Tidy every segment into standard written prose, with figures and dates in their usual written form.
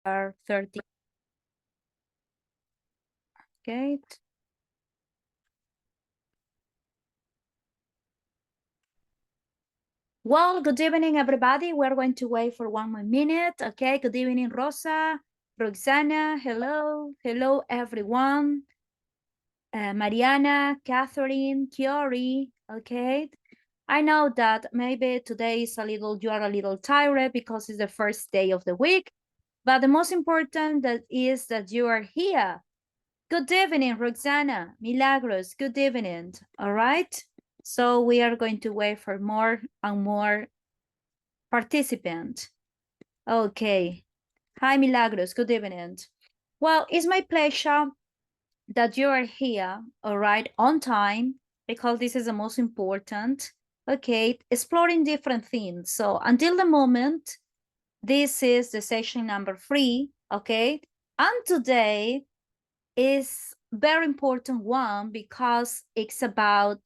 are 30. Okay. Well, good evening, everybody. We're going to wait for 1 more minute. Okay, good evening, Rosa, Roxana, hello. Hello, everyone. Mariana, Catherine, Kiori, okay. I know that maybe today is you are a little tired because it's the first day of the week, but the most important that is that you are here. Good evening, Roxana, Milagros, good evening, all right? So we are going to wait for more and more participants. Okay, hi, Milagros, good evening. Well, it's my pleasure that you are here, all right, on time, because this is the most important, okay, exploring different things. So until the moment, this is the session number 3, okay, and today is very important one because it's about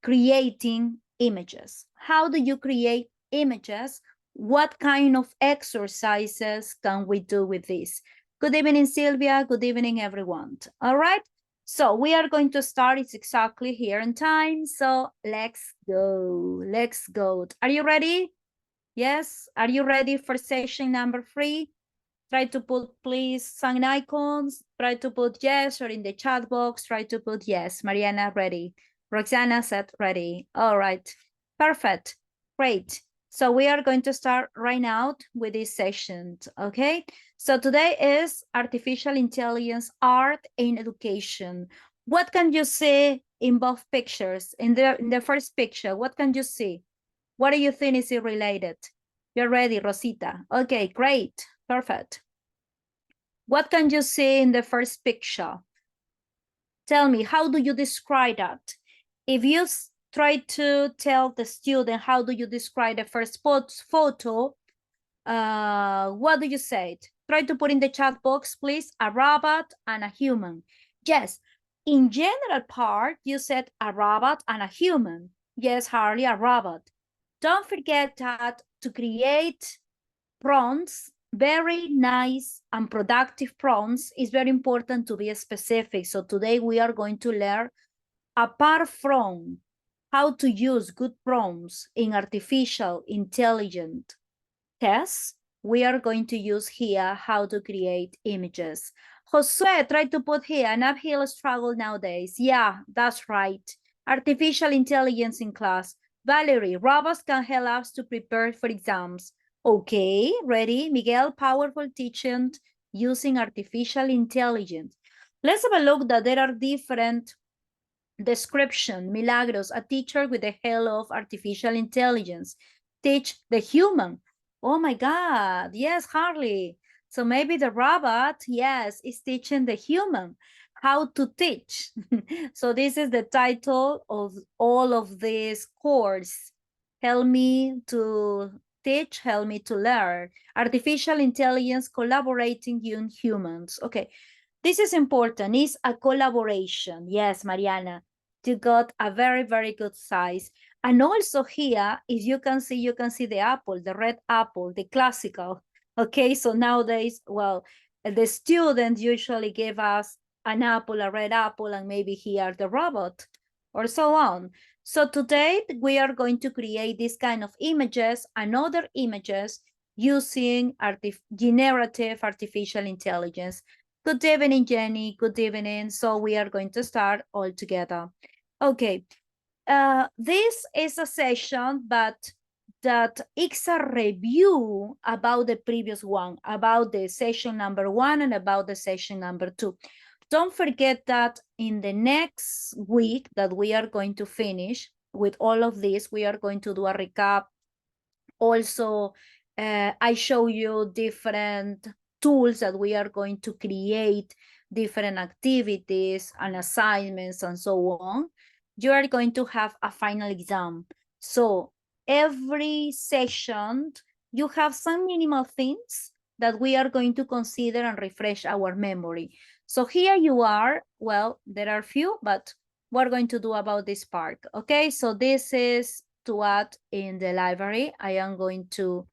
creating images. How do you create images? What kind of exercises can we do with this? Good evening, Sylvia. Good evening, everyone. All right. So we are going to start. It's exactly here in time. So let's go. Let's go. Are you ready? Yes. Are you ready for session number 3? Try to put, please, some icons. Try to put yes, or in the chat box, try to put yes. Mariana, ready. Roxana said ready. All right. Perfect. Great. So we are going to start right now with this session, okay? So today is Artificial Intelligence, Art in Education. What can you see in both pictures? In the first picture, what can you see? What do you think is it related? You're ready, Rosita. Okay, great. Perfect. What can you see in the first picture? Tell me, how do you describe that? If you try to tell the student, how do you describe the first photo? What do you say? Try to put in the chat box, please, a robot and a human. Yes, in general part, you said a robot and a human. Yes, hardly a robot. Don't forget that to create prompts, very nice and productive prompts, is very important to be specific. So today we are going to learn, apart from how to use good prompts in artificial intelligence tests, we are going to use here how to create images. Josue, try to put here an uphill struggle nowadays. Yeah, that's right. Artificial intelligence in class. Valerie, robots can help us to prepare for exams. Okay, ready? Miguel, powerful teaching using artificial intelligence. Let's have a look that there are different description. Milagros, a teacher with the help of artificial intelligence. Teach the human. Oh my God, yes, Harley. So maybe the robot, yes, is teaching the human how to teach. So this is the title of all of this course. Help me to teach, help me to learn. Artificial intelligence collaborating in humans. Okay, this is important. It's a collaboration. Yes, Mariana, you got a very, very good size. And also here, if you can see the apple, the red apple, the classical. Okay, so nowadays, well, the students usually give us an apple, a red apple, and maybe here the robot, or so on. So today we are going to create this kind of images and other images using generative artificial intelligence. Good evening, Jenny. Good evening. So we are going to start all together. Okay. This is a session, but that it's a review about the previous one, about the session number 1 and about the session number 2. Don't forget that in the next week that we are going to finish with all of this, we are going to do a recap. Also, I show you different tools that we are going to create, different activities and assignments and so on. You are going to have a final exam. So every session, you have some minimal things that we are going to consider and refresh our memory. So here you are. Well, there are few, but we're going to do about this part. Okay, so this is to add in the library. I am going to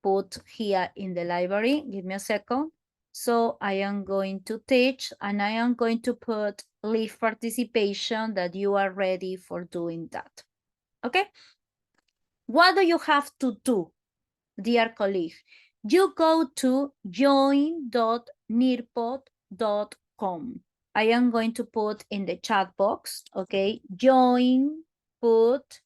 put here in the library. Give me a second. So I am going to teach and I am going to put leave participation that you are ready for doing that. Okay? What do you have to do, dear colleague? You go to join.nearpod.com. I am going to put in the chat box, okay? Join, put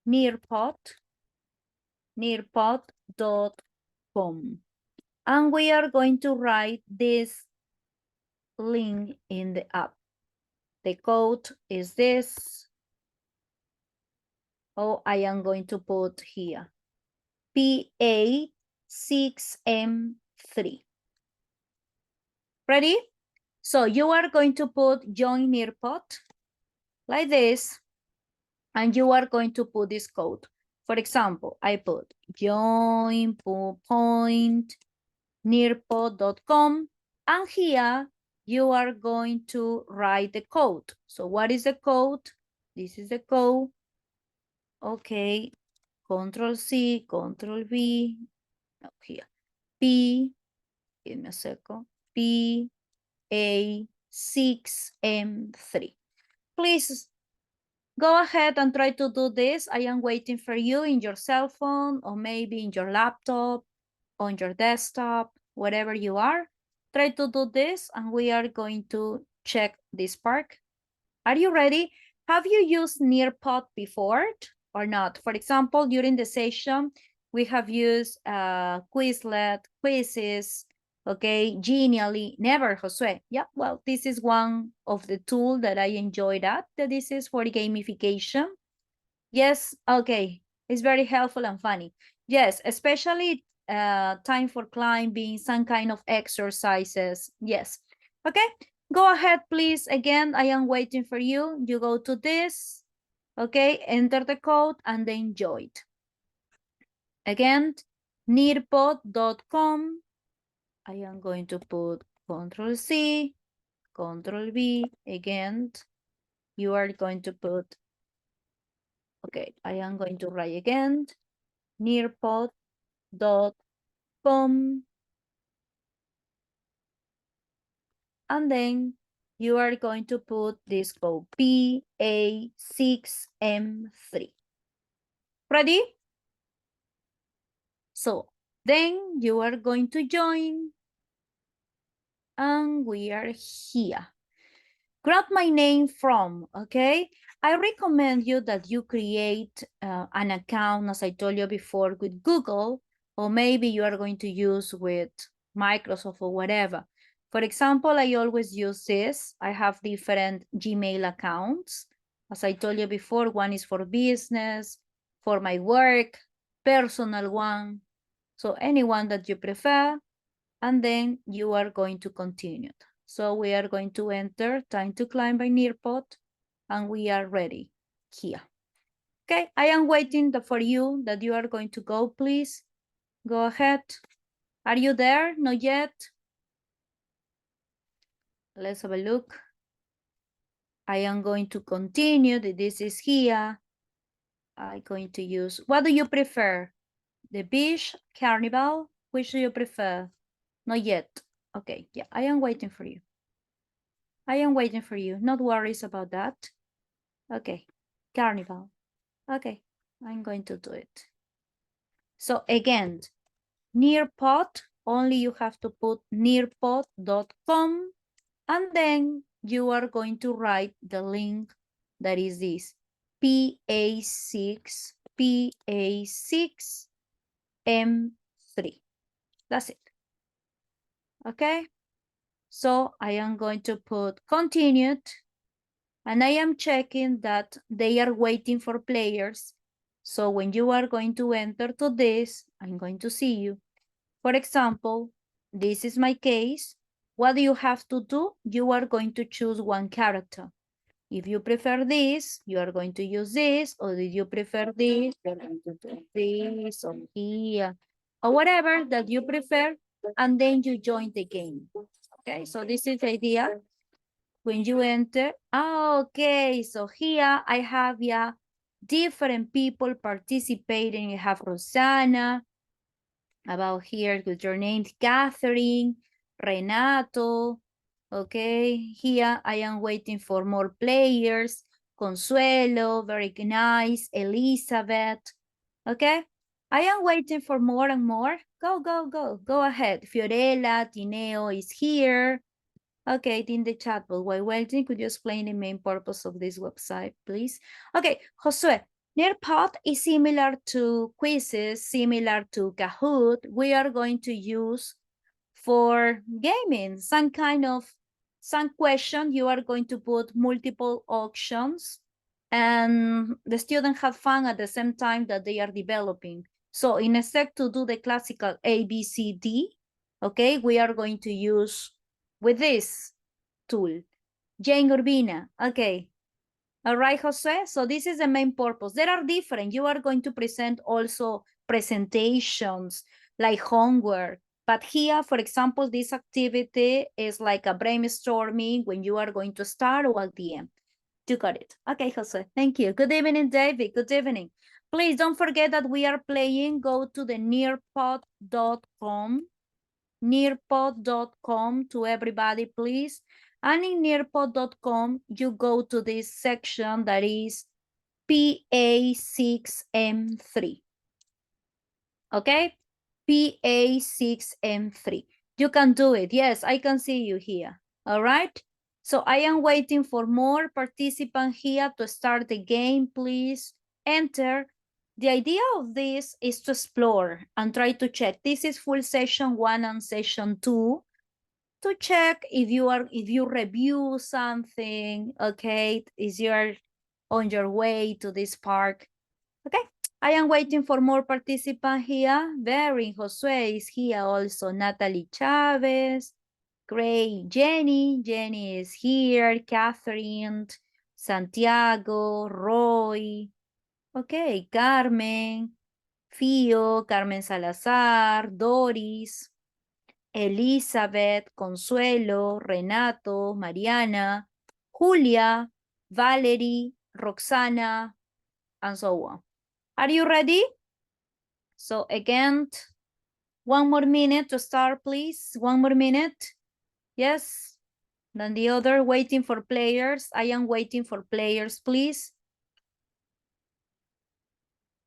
nearpod.com. And we are going to write this link in the app. The code is this. Oh, I am going to put here. P86M3. Ready? So you are going to put join nearpod like this, and you are going to put this code. For example, I put join.nearpod.com, and here you are going to write the code. So what is the code? This is the code. Okay, Control C, Control V, no, here, P, give me a second, PA6M3. Please go ahead and try to do this. I am waiting for you in your cell phone or maybe in your laptop, on your desktop, wherever you are. Try to do this and we are going to check this part. Are you ready? Have you used Nearpod before or not? For example, during the session, we have used Quizlet, quizzes, okay, Genially, never, Josue. Yeah, well, this is one of the tools that I enjoy that this is for gamification. Yes, okay, it's very helpful and funny. Yes, especially time for climbing, some kind of exercises. Yes, okay. Go ahead, please. Again, I am waiting for you. You go to this, okay, enter the code and then join. Again, nearpod.com. I am going to put Control C, Control V. Again, you are going to put, okay, I am going to write again, nearpod.com. And then you are going to put this code PA6M3. Ready? So then you are going to join and we are here. Grab my name from, okay? I recommend you that you create an account, as I told you before, with Google, or maybe you are going to use with Microsoft or whatever. For example, I always use this. I have different Gmail accounts. As I told you before, one is for business, for my work, personal one. So anyone that you prefer, and then you are going to continue. So we are going to enter Time to Climb by Nearpod, and we are ready here. Okay, I am waiting for you that you are going to go, please. Go ahead. Are you there? Not yet? Let's have a look. I am going to continue. This is here. I'm going to use, what do you prefer? The beach, carnival? Which do you prefer? Not yet. Okay, yeah, I am waiting for you. I am waiting for you. Not worries about that. Okay, carnival. Okay, I'm going to do it. So again, Nearpod, only you have to put nearpod.com and then you are going to write the link that is this PA6M3. That's it. Okay, so I am going to put continued and I am checking that they are waiting for players. So when you are going to enter to this, I'm going to see you. For example, this is my case. What do you have to do? You are going to choose one character. If you prefer this, you are going to use this, or if you prefer this, you're going to do this, or here, or whatever that you prefer, and then you join the game. Okay, so this is the idea. When you enter, okay, so here I have different people participating. I have Rosanna, about here with your names, Catherine, Renato. Okay, here I am waiting for more players. Consuelo, very nice. Elizabeth. Okay, I am waiting for more and more. Go, go, go. Go ahead. Fiorella, Tineo is here. Okay, in the chat, but while waiting, could you explain the main purpose of this website, please? Okay, Josue, Nearpod is similar to quizzes, similar to Kahoot. We are going to use for gaming, some question. You are going to put multiple options and the students have fun at the same time that they are developing. So instead to do the classical A, B, C, D, okay, we are going to use with this tool. Jane Urbina, okay. All right, Jose, so this is the main purpose. There are different, you are going to present also presentations like homework. But here, for example, this activity is like a brainstorming when you are going to start or at the end. You got it. Okay, Jose, thank you. Good evening, David, good evening. Please don't forget that we are playing. Go to the nearpod.com, nearpod.com to everybody, please. And in nearpod.com, you go to this section that is PA6M3. Okay? PA6M3. You can do it. Yes, I can see you here. All right? So I am waiting for more participants here to start the game. Please enter. The idea of this is to explore and try to check. This is full session 1 and session 2. To check if you review something, okay, is you're on your way to this park. Okay, I am waiting for more participants here. Very Josue is here also. Natalie Chavez, great. Jenny is here. Catherine, Santiago, Roy. Okay, Carmen, Fio, Carmen Salazar, Doris, Elizabeth, Consuelo, Renato, Mariana, Julia, Valerie, Roxana, and so on. Are you ready? So again, one more minute to start, please. One more minute. Yes. Then the other, waiting for players. I am waiting for players, please.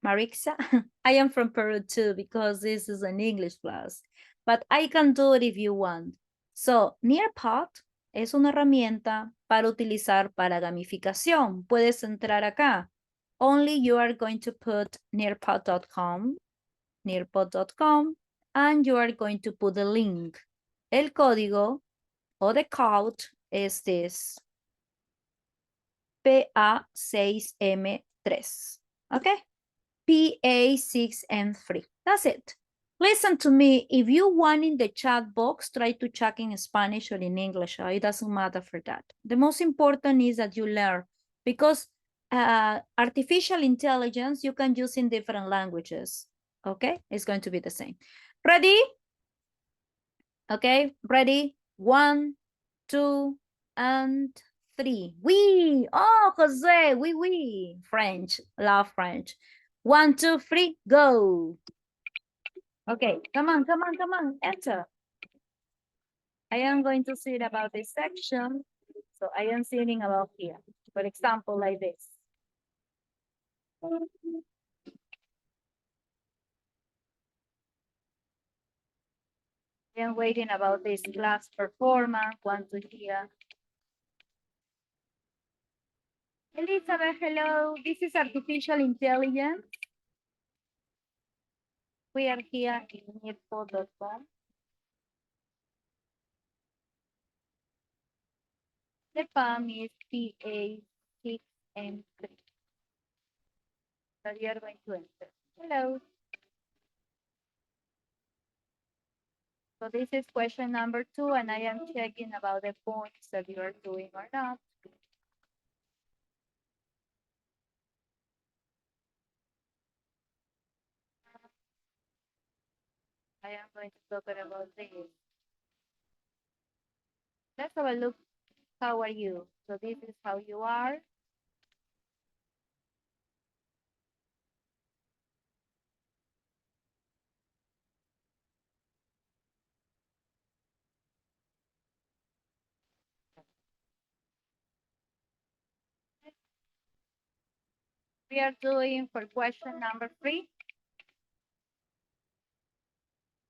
Marixa, I am from Peru too, because this is an English class. But I can do it if you want. So, Nearpod es una herramienta para utilizar para gamificación. Puedes entrar acá. Only you are going to put nearpod.com, and you are going to put the link. El código o the code is this. PA6M3. Okay? PA6M3. That's it. Listen to me. If you want in the chat box, try to check in Spanish or in English. It doesn't matter for that. The most important is that you learn, because artificial intelligence you can use in different languages. Okay? It's going to be the same. Ready? Okay, ready? 1, 2, and 3. Oui. Oh, Jose, oui. French. Love French. 1, 2, 3, go. Okay, come on. Enter. I am going to see about this section. So I am sitting about here. For example, like this. I am waiting about this class performance. 1, 2, here. Elizabeth, hello. This is artificial intelligence. We are here in nearpod.com. The PAM is PA6M3. So you are going to enter. Hello. So this is question number 2, and I am checking about the points that you are doing or not. I am going to talk about this. Let's have a look. How are you? So this is how you are. We are doing for question number 3.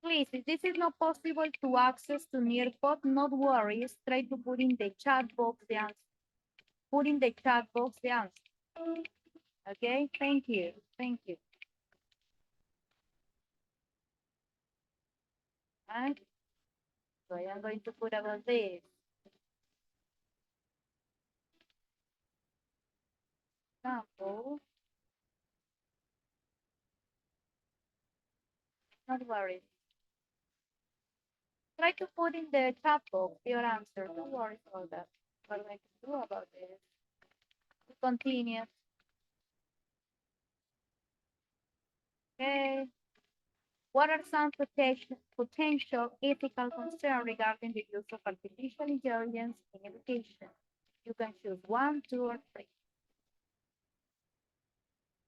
Please, if this is not possible to access to Nearpod, not worry. Try to put in the chat box the answer. Put in the chat box the answer. Okay, thank you. Thank you. Right? So I am going to put about this. Example. Not worry. Try to put in the chat box your answer. Don't worry about that. What am I going to do about this? To continue. Okay. What are some potential ethical concerns regarding the use of artificial intelligence in education? You can choose 1, 2, or 3.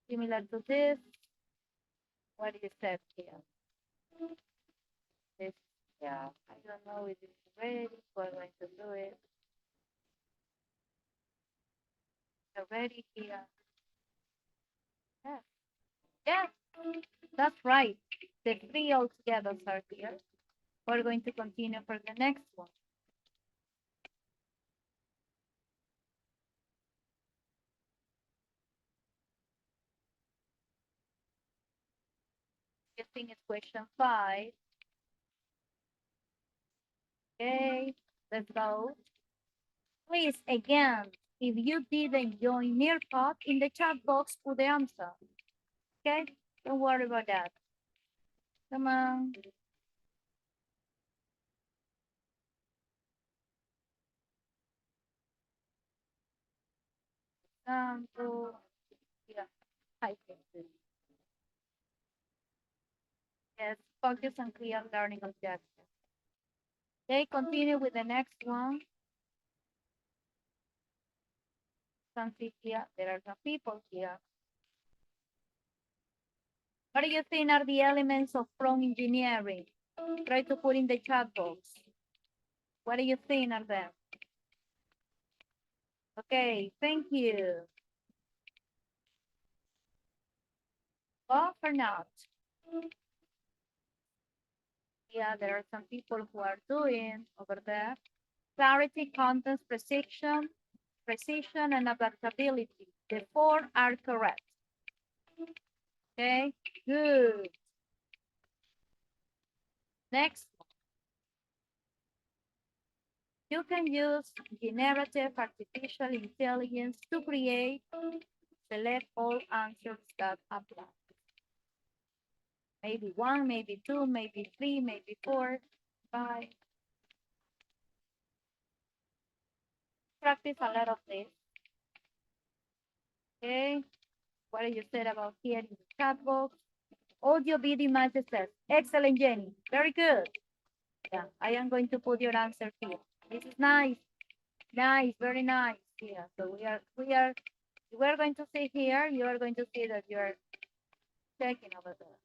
Similar to this, what is said here? This, yeah, I don't know if it's ready, but I'm going to do it. Already here. Yeah. Yeah, that's right. The 3 altogether are here. We're going to continue for the next one. I think it's question 5. Okay, let's go. Please, again, if you didn't join Nearpod, in the chat box, put the answer. Okay, don't worry about that. Come on. Example. Yeah, I think this. Yes, focus on clear learning objectives. Okay, continue with the next one. Something here. There are some people here. What do you think are the elements of prompt engineering? Try to put in the chat box. What do you think are them? Okay, thank you. Off or not? Yeah, there are some people who are doing over there. Clarity, content, precision, and adaptability. The 4 are correct. Okay, good. Next. You can use generative artificial intelligence to create, select all answers that apply. Maybe 1, maybe 2, maybe 3, maybe 4, 5. Practice a lot of this. Okay, what did you say about here in the chat box? Audio, video, images test. Excellent, Jenny. Very good. Yeah, I am going to put your answer here. This is nice. Nice, very nice. Yeah, so we're going to see here, you are going to see that you're checking over there.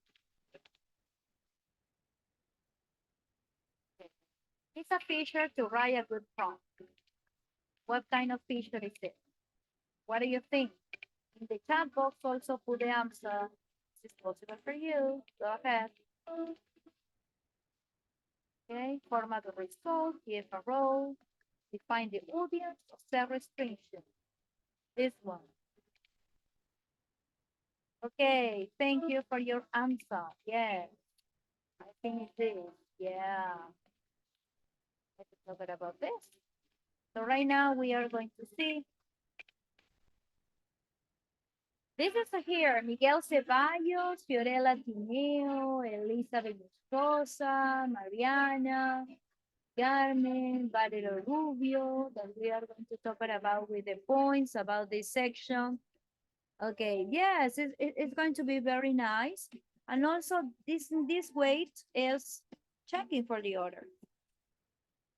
Okay. It's a feature to write a good prompt. What kind of feature is it? What do you think? In the chat box, also put the answer. This is possible for you. Go ahead. Okay, format the result, give a role, define the audience, set restriction. This one. Okay, thank you for your answer. Yes, I think it is. Yeah. Let's talk about this. So right now we are going to see. This is here, Miguel Ceballos, Fiorella Tineo, Elizabeth Rosa, Mariana, Carmen, Valerio Rubio, that we are going to talk about with the points about this section. Okay, yes, it's going to be very nice. And also this weight is checking for the order.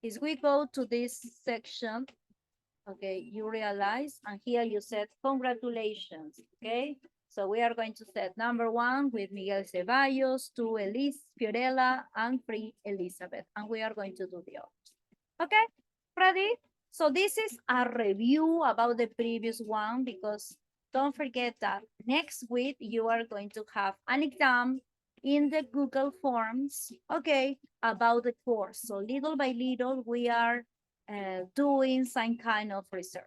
As we go to this section, okay, you realize, and here you said congratulations, okay? So we are going to set number 1 with Miguel Ceballos, 2 Elise, Fiorella, and 3 Elizabeth, and we are going to do the others. Okay, ready? So this is a review about the previous one because don't forget that next week you are going to have an exam in the Google Forms, okay, about the course. So little by little, we are doing some kind of research.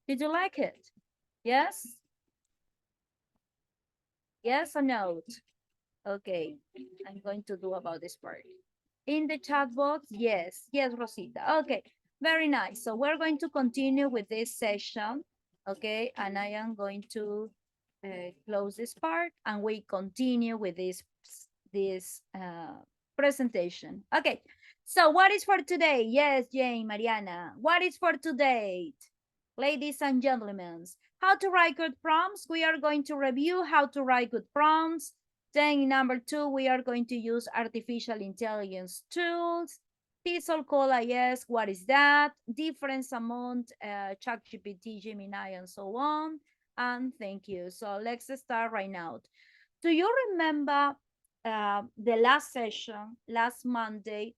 Did you like it? Yes? Yes or no? Okay, I'm going to do about this part. In the chat box, yes, yes, Rosita. Okay, very nice. So we're going to continue with this session, okay? And I am going to close this part and we continue with this presentation. Okay, so what is for today? Yes, Jane, Mariana. What is for today? Ladies and gentlemen, how to write good prompts. We are going to review how to write good prompts. Then in number 2, we are going to use artificial intelligence tools. TESOL call IS, what is that? Difference among ChatGPT, Gemini, and so on. And thank you. So let's start right now. Do you remember the last session, last Monday,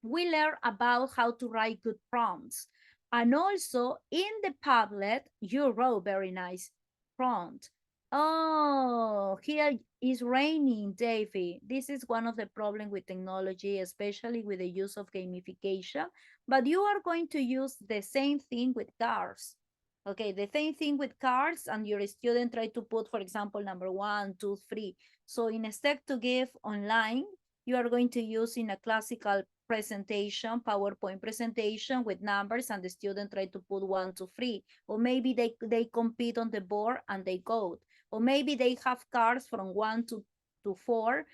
we learned about how to write good prompts. And also in the Padlet, you wrote very nice prompt. Oh, here is raining, Davey. This is one of the problems with technology, especially with the use of gamification. But you are going to use the same thing with cars. Okay, the same thing with cards, and your student try to put, for example, number 1, 2, 3. So instead to give online, you are going to use in a classical presentation, PowerPoint presentation with numbers, and the student try to put 1, 2, 3. Or maybe they compete on the board and they code. Or maybe they have cards from 1 to 4,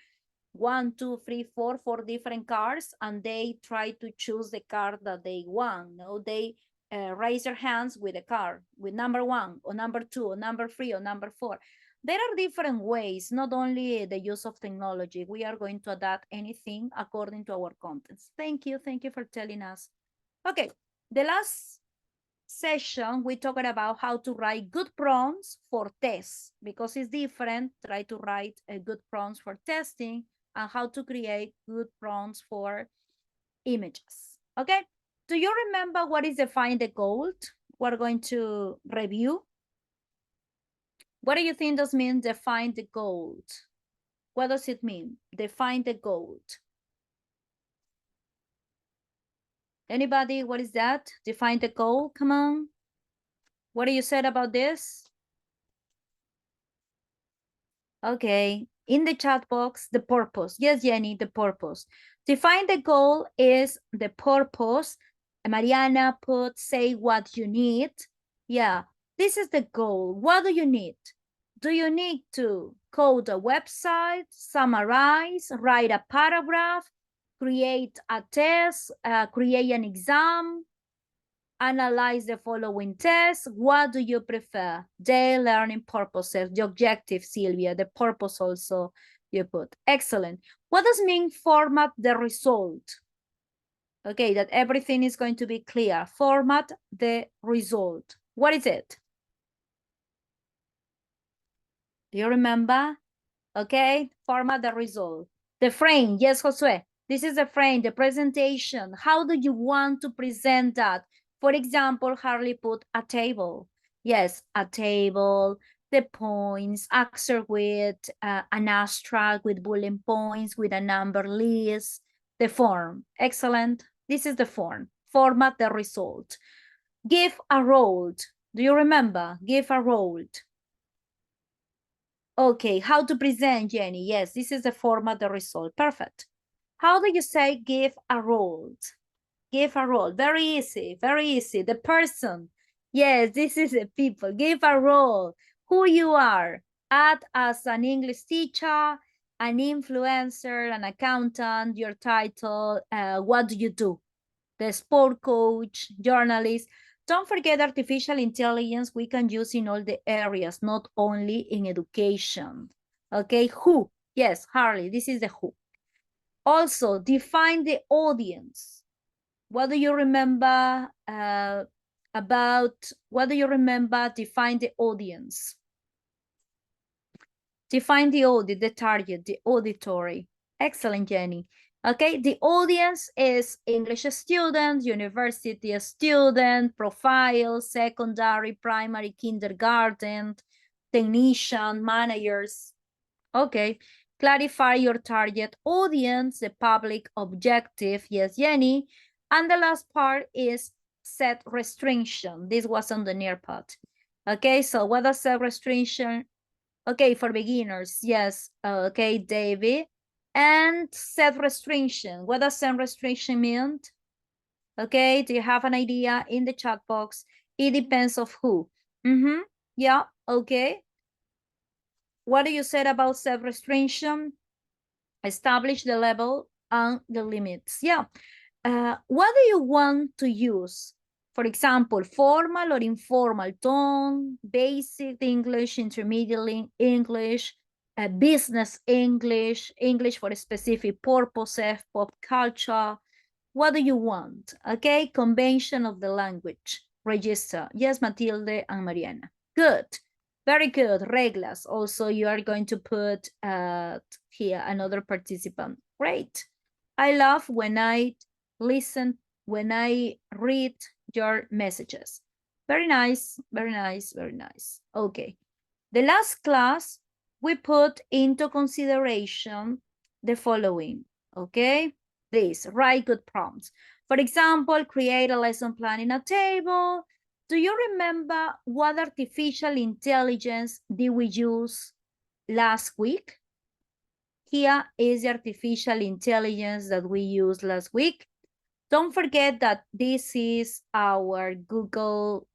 1, 2, 3, 4, 4 different cards, and they try to choose the card that they want. No, they raise their hands with a card, with number 1, or number 2, or number 3, or number 4. There are different ways, not only the use of technology. We are going to adapt anything according to our contents. Thank you for telling us. Okay, the last session, we talked about how to write good prompts for tests, because it's different. Try to write a good prompts for testing and how to create good prompts for images. Okay, do you remember what is define the goal? We're going to review. What do you think does mean define the goal? What does it mean? Define the goal. Anybody, what is that? Define the goal, come on. What do you said about this? Okay, in the chat box, the purpose. Yes, Jenny, the purpose. Define the goal is the purpose. Mariana put, say what you need. Yeah, this is the goal. What do you need? Do you need to code a website, summarize, write a paragraph, create a test, create an exam, analyze the following tests? What do you prefer? The learning purposes, the objective, Sylvia, the purpose also you put. Excellent. What does mean format the result? Okay, that everything is going to be clear. Format the result. What is it? Do you remember? Okay, format the result. The frame, yes, Josue. This is the frame, the presentation. How do you want to present that? For example, Harley put a table. Yes, a table, the points, answer with an abstract, with bullet points, with a number list, the form. Excellent. This is the form. Format the result. Give a role. Do you remember? Give a role. Okay, how to present, Jenny? Yes, this is the format, the result. Perfect. How do you say give a role? Give a role. Very easy, very easy. The person. Yes, this is the people. Give a role. Who you are. Add as an English teacher, an influencer, an accountant, your title. What do you do? The sport coach, journalist. Don't forget artificial intelligence we can use in all the areas, not only in education. Okay, who? Yes, Harley, this is the who. Also, define the audience. What do you remember what do you remember? Define the audience. Define the audience, the target, the auditory. Excellent, Jenny. Okay, the audience is English student, university student, profile, secondary, primary, kindergarten, technician, managers. Okay. Clarify your target audience, the public objective. Yes, Jenny. And the last part is set restriction. This was on the near part. Okay, so what does set restriction? Okay, for beginners, yes. Okay, David. And set restriction. What does set restriction mean? Okay, do you have an idea in the chat box? It depends of who. Yeah, okay. What do you say about set restriction? Establish the level and the limits. Yeah. What do you want to use? For example, formal or informal tone, basic English, intermediate English, business English, English for specific purposes, pop culture. What do you want? Okay, convention of the language, register. Yes, Matilde and Mariana. Good, very good. Reglas. Also, you are going to put here another participant. Great. I love when I listen, when I read your messages. Very nice, very nice, very nice. Okay. The last class, we put into consideration the following, okay? Please, write good prompts. For example, create a lesson plan in a table. Do you remember what artificial intelligence did we use last week? Here is the artificial intelligence that we used last week. Don't forget that this is our Google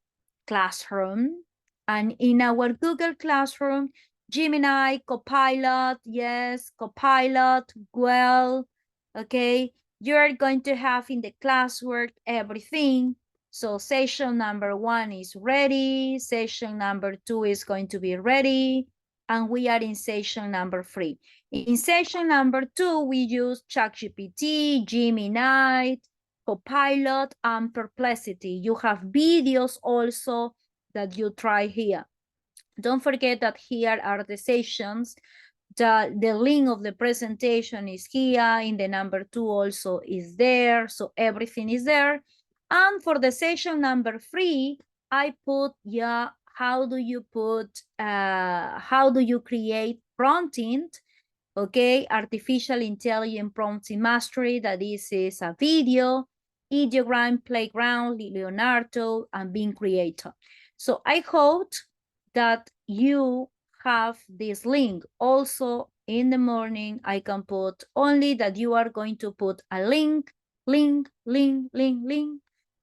Classroom. And in our Google Classroom, Gemini, Copilot, yes, Copilot, well, okay, you're going to have in the classwork everything. So session number 1 is ready, session number 2 is going to be ready, and we are in session number 3. In session number 2, we use ChatGPT, Gemini, Copilot, and Perplexity. You have videos also that you try here. Don't forget that here are the sessions. The link of the presentation is here. In the number 2 also is there. So everything is there. And for the session number 3, I put, yeah, how do you create prompting? Okay, artificial intelligence prompting mastery, that is a video, ideogram, playground, Leonardo, and Being Creator. So I hope that you have this link. Also, in the morning, I can put only that you are going to put a link,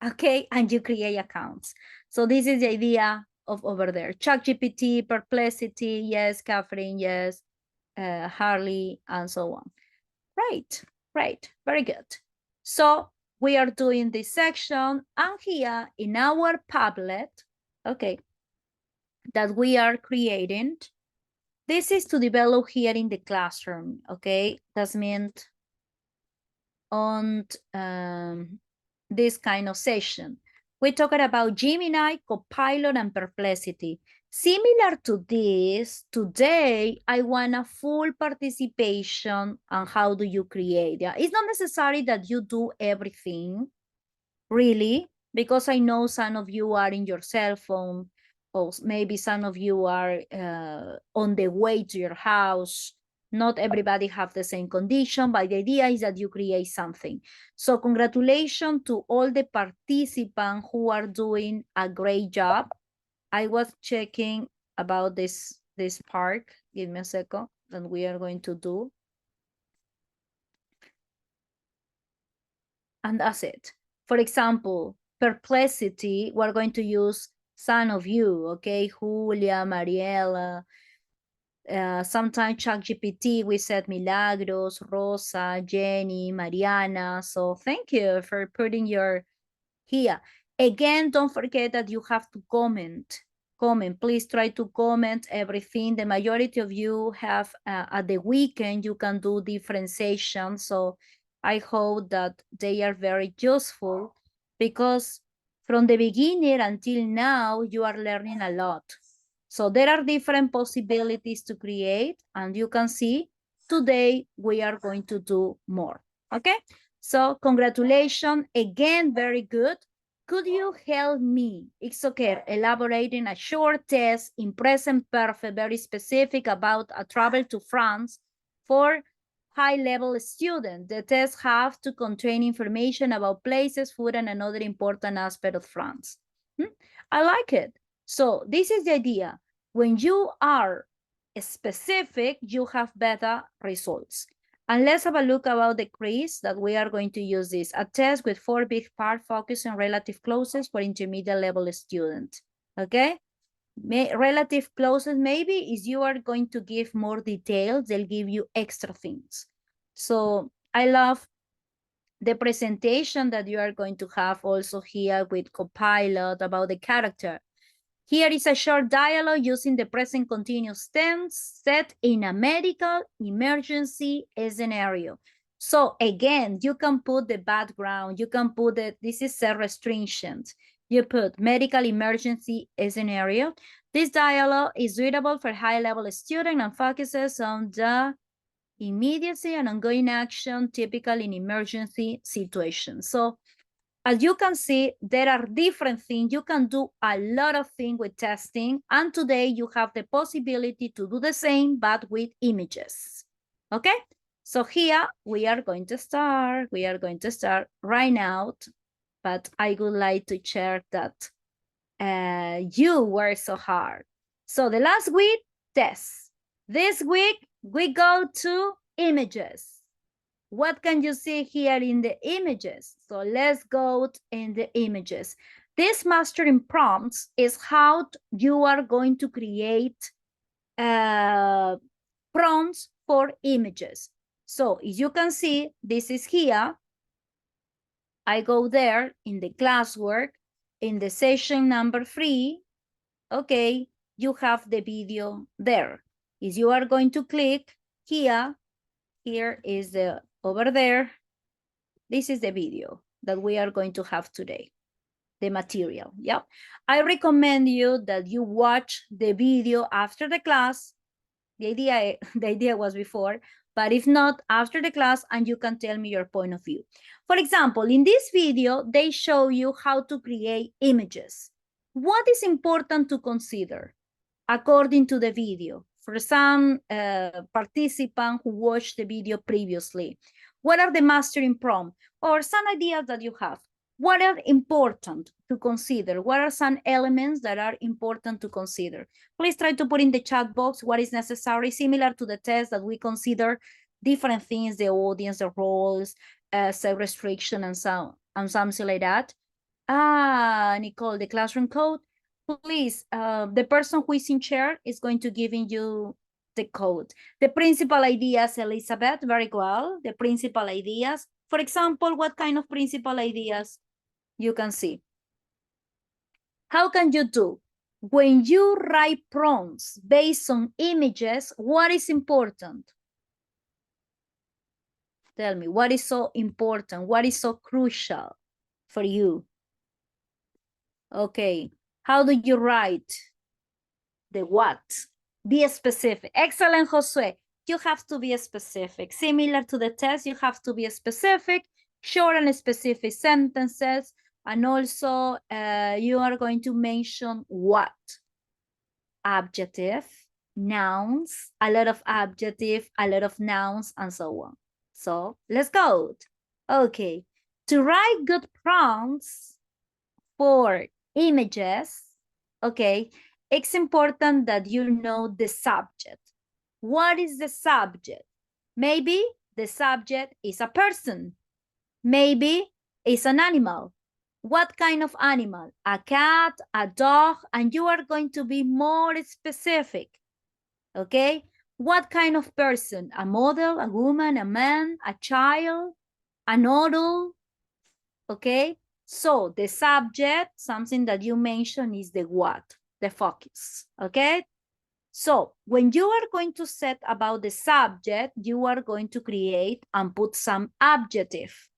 okay, and you create accounts. So this is the idea of over there. ChatGPT, Perplexity, yes, Catherine, yes, Harley, and so on. Right, very good. So we are doing this section, and here in our Padlet, okay, that we are creating, this is to develop here in the classroom, okay? That means on this kind of session. We're talking about Gemini, Copilot, and Perplexity. Similar to this, today, I want a full participation on how do you create. Yeah, it's not necessary that you do everything, really, because I know some of you are in your cell phone, or maybe some of you are on the way to your house. Not everybody have the same condition, but the idea is that you create something. So congratulations to all the participants who are doing a great job. I was checking about this part. Give me a second, that we are going to do. And that's it. For example, Perplexity, we're going to use some of you, okay? Julia, Mariela, sometimes ChatGPT, we said Milagros, Rosa, Jenny, Mariana. So thank you for putting your here. Again, don't forget that you have to comment. Please try to comment everything. The majority of you have, at the weekend, you can do different sessions. So I hope that they are very useful, because from the beginning until now, you are learning a lot. So there are different possibilities to create, and you can see today we are going to do more, okay? So congratulations, again, very good. Could you help me? It's okay. Elaborating a short test in present perfect, very specific about a travel to France for high-level students. The tests have to contain information about places, food, and another important aspect of France. I like it. So this is the idea. When you are specific, you have better results. And let's have a look about the quiz that we are going to use this. A test with 4 big parts focused on relative closeness for intermediate level students. Okay? Relative closeness maybe is you are going to give more details. They'll give you extra things. So I love the presentation that you are going to have also here with Copilot about the character. Here is a short dialogue using the present continuous tense set in a medical emergency scenario. So again, you can put the background, you can put that this is set restrictions. You put medical emergency scenario. This dialogue is suitable for high-level student and focuses on the immediacy and ongoing action typical in emergency situations. So as you can see, there are different things. You can do a lot of things with testing. And today you have the possibility to do the same, but with images. Okay? So here we are going to start. We are going to start right now. But I would like to share that you work so hard. So the last week, tests. This week, we go to images. What can you see here in the images? So let's go in the images. This mastering prompts is how you are going to create prompts for images. So as you can see, this is here. I go there in the classwork, in the session number 3. Okay, you have the video there. If you are going to click here, here is the over there. This is the video that we are going to have today, the material. Yeah, I recommend you that you watch the video after the class. The idea was before, but if not, after the class, and you can tell me your point of view. For example, in this video, they show you how to create images. What is important to consider according to the video? For some participant who watched the video previously, what are the mastering prompts or some ideas that you have? What are important to consider? What are some elements that are important to consider? Please try to put in the chat box what is necessary, similar to the test that we consider different things, the audience, the roles, self-restriction and something like that. Nicole, the classroom code. Please, the person who is in chair is going to giving you the code. The principal ideas, Elizabeth, very well. The principal ideas. For example, what kind of principal ideas you can see? How can you do? When you write prompts based on images, what is important? Tell me, what is so important? What is so crucial for you? Okay, how do you write? The what? Be specific. Excellent, Josue. You have to be specific. Similar to the test, you have to be specific, short and specific sentences, and also you are going to mention what? Adjective, nouns, a lot of adjective, a lot of nouns, and so on. So let's go. Okay, to write good prompts for images, okay, it's important that you know the subject. What is the subject? Maybe the subject is a person. Maybe it's an animal. What kind of animal? A cat, a dog, and you are going to be more specific, okay? What kind of person? A model, a woman, a man, a child, an adult, okay? So the subject, something that you mentioned is the what, the focus, okay? So when you are going to set about the subject, you are going to create and put some adjective.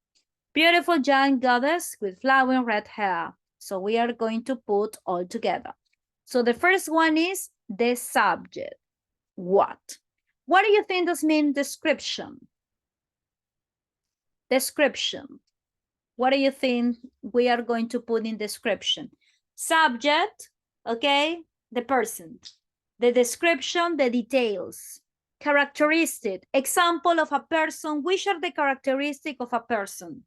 Beautiful young goddess with flowing red hair. So we are going to put all together. So the first one is the subject. What? What do you think this means? Description. Description. What do you think we are going to put in description? Subject, okay, the person. The description, the details. Characteristic, example of a person. Which are the characteristics of a person?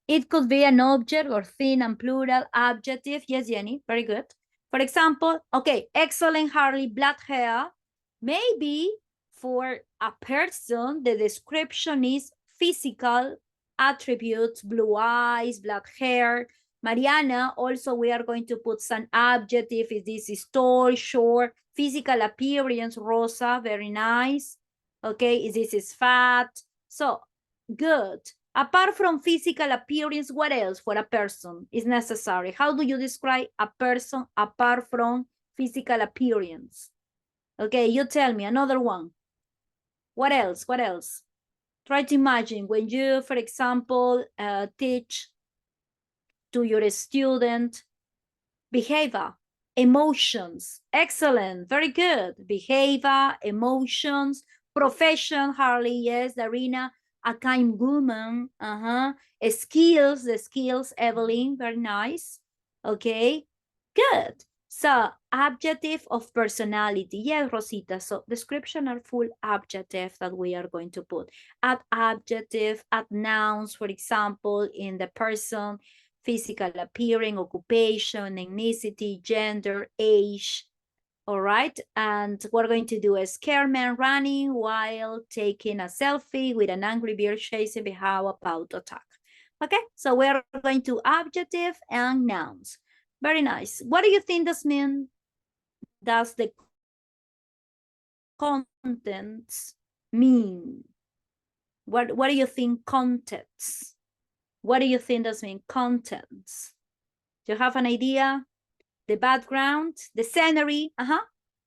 It could be an object or thing and plural, adjective. Yes, Jenny, very good. For example, okay, excellent Harley, black hair. Maybe for a person, the description is physical attributes, blue eyes, black hair. Mariana, also we are going to put some adjective. If this is tall, short, physical appearance, Rosa, very nice. Okay, if this is fat. So, good. Apart from physical appearance, what else for a person is necessary? How do you describe a person apart from physical appearance? Okay, you tell me another one. What else? What else? Try to imagine when you, for example, teach to your student behavior, emotions. Excellent, very good. Behavior, emotions, profession, Harley, yes, Darina, a kind woman, skills, the skills, Evelyn, very nice. Okay, good. So, adjective of personality. Yes, Rosita. So, description are full adjective that we are going to put. Add adjective, add nouns, for example, in the person, physical appearance, occupation, ethnicity, gender, age. All right. And we're going to do a scared man running while taking a selfie with an angry bear chasing behind a about attack. Okay. So we're going to adjective and nouns. Very nice. What do you think this means? Does the contents mean? What do you think contents? What do you think does mean contents? Do you have an idea? The background, the scenery,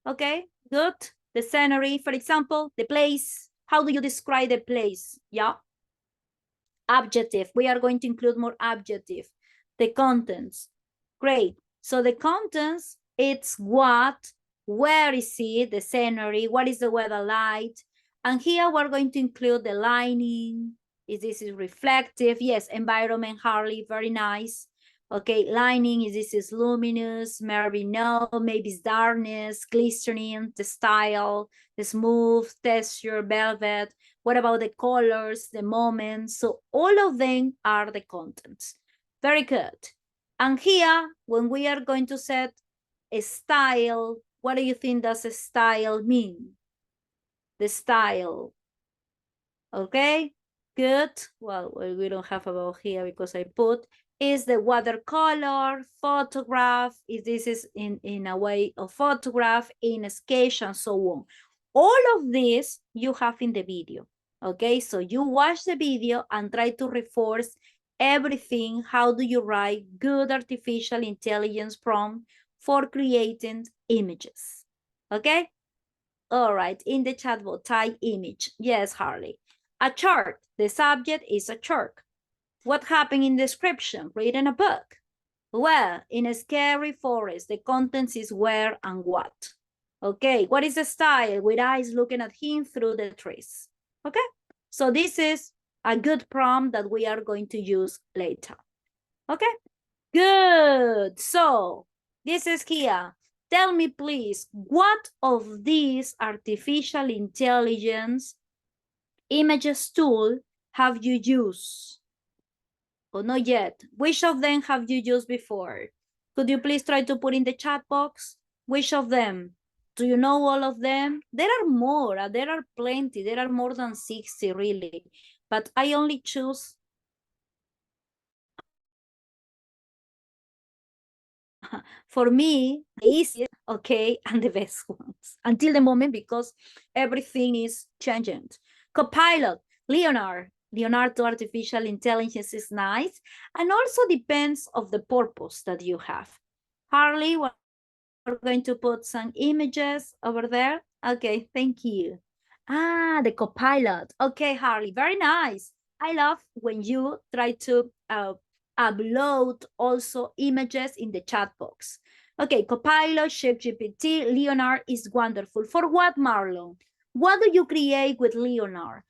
okay, good. The scenery, for example, the place. How do you describe the place? Yeah. Adjective, we are going to include more adjective. The contents, great. So the contents, it's what, where is it, the scenery, what is the weather like? And here we're going to include the lining. Is this is reflective? Yes, environment, Harley, very nice. Okay, lining, is this is luminous, maybe no, maybe it's darkness, glistening, the style, the smooth, texture, velvet. What about the colors, the moments? So all of them are the contents. Very good. And here, when we are going to set a style, what do you think does a style mean? The style. Okay, good. Well, we don't have about here because I put is the watercolor, photograph, if this is in a way of photograph, in a sketch, and so on. All of this you have in the video, okay? So you watch the video and try to reinforce everything. How do you write good artificial intelligence prompt for creating images, okay? All right, in the chat box, type image. Yes, Harley. A chart, the subject is a chart. What happened in description? Reading a book. Well, in a scary forest, the contents is where and what. Okay, what is the style? With eyes looking at him through the trees. Okay, so this is a good prompt that we are going to use later. Okay, good. So this is here. Tell me, please, what of these artificial intelligence images tool have you used? Or not yet? Which of them have you used before? Could you please try to put in the chat box? Which of them? Do you know all of them? There are more. There are plenty. There are more than 60, really. But I only choose for me, the easiest, okay, and the best ones until the moment because everything is changing. Copilot, Leonardo artificial intelligence is nice and also depends of the purpose that you have. Harley, we're going to put some images over there. Okay, thank you. Ah, the Copilot. Okay, Harley, very nice. I love when you try to upload also images in the chat box. Okay, Copilot, ChatGPT, Leonardo is wonderful. For what, Marlon? What do you create with Leonardo?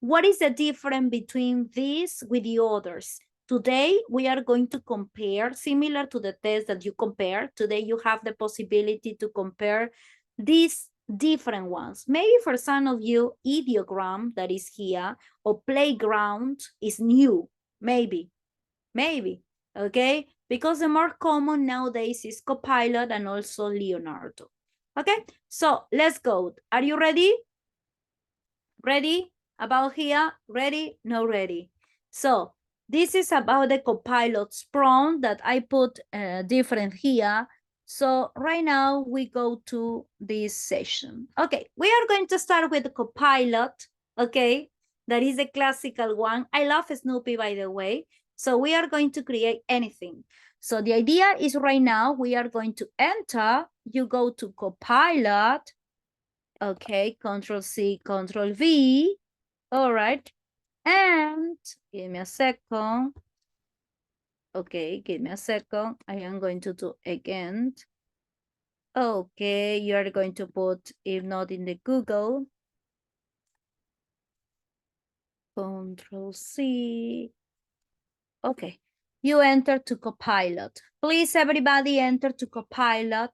What is the difference between these with the others? Today, we are going to compare, similar to the test that you compare. Today, you have the possibility to compare these different ones. Maybe for some of you, ideogram that is here, or playground is new, maybe, okay? Because the more common nowadays is Copilot and also Leonardo. Okay, so let's go. Are you ready? Ready? About here? Ready? No ready. So this is about the Copilot's prompt that I put different here. So right now we go to this session. Okay, we are going to start with the Copilot. Okay, that is a classical one. I love Snoopy, by the way. So we are going to create anything. So the idea is right now we are going to enter. You go to Copilot. Okay, Control C, Control V. All right. And give me a second. Okay, give me a second. I am going to do again. Okay, you are going to put, if not in the Google, Control C. Okay, you enter to Copilot. Please, everybody enter to Copilot.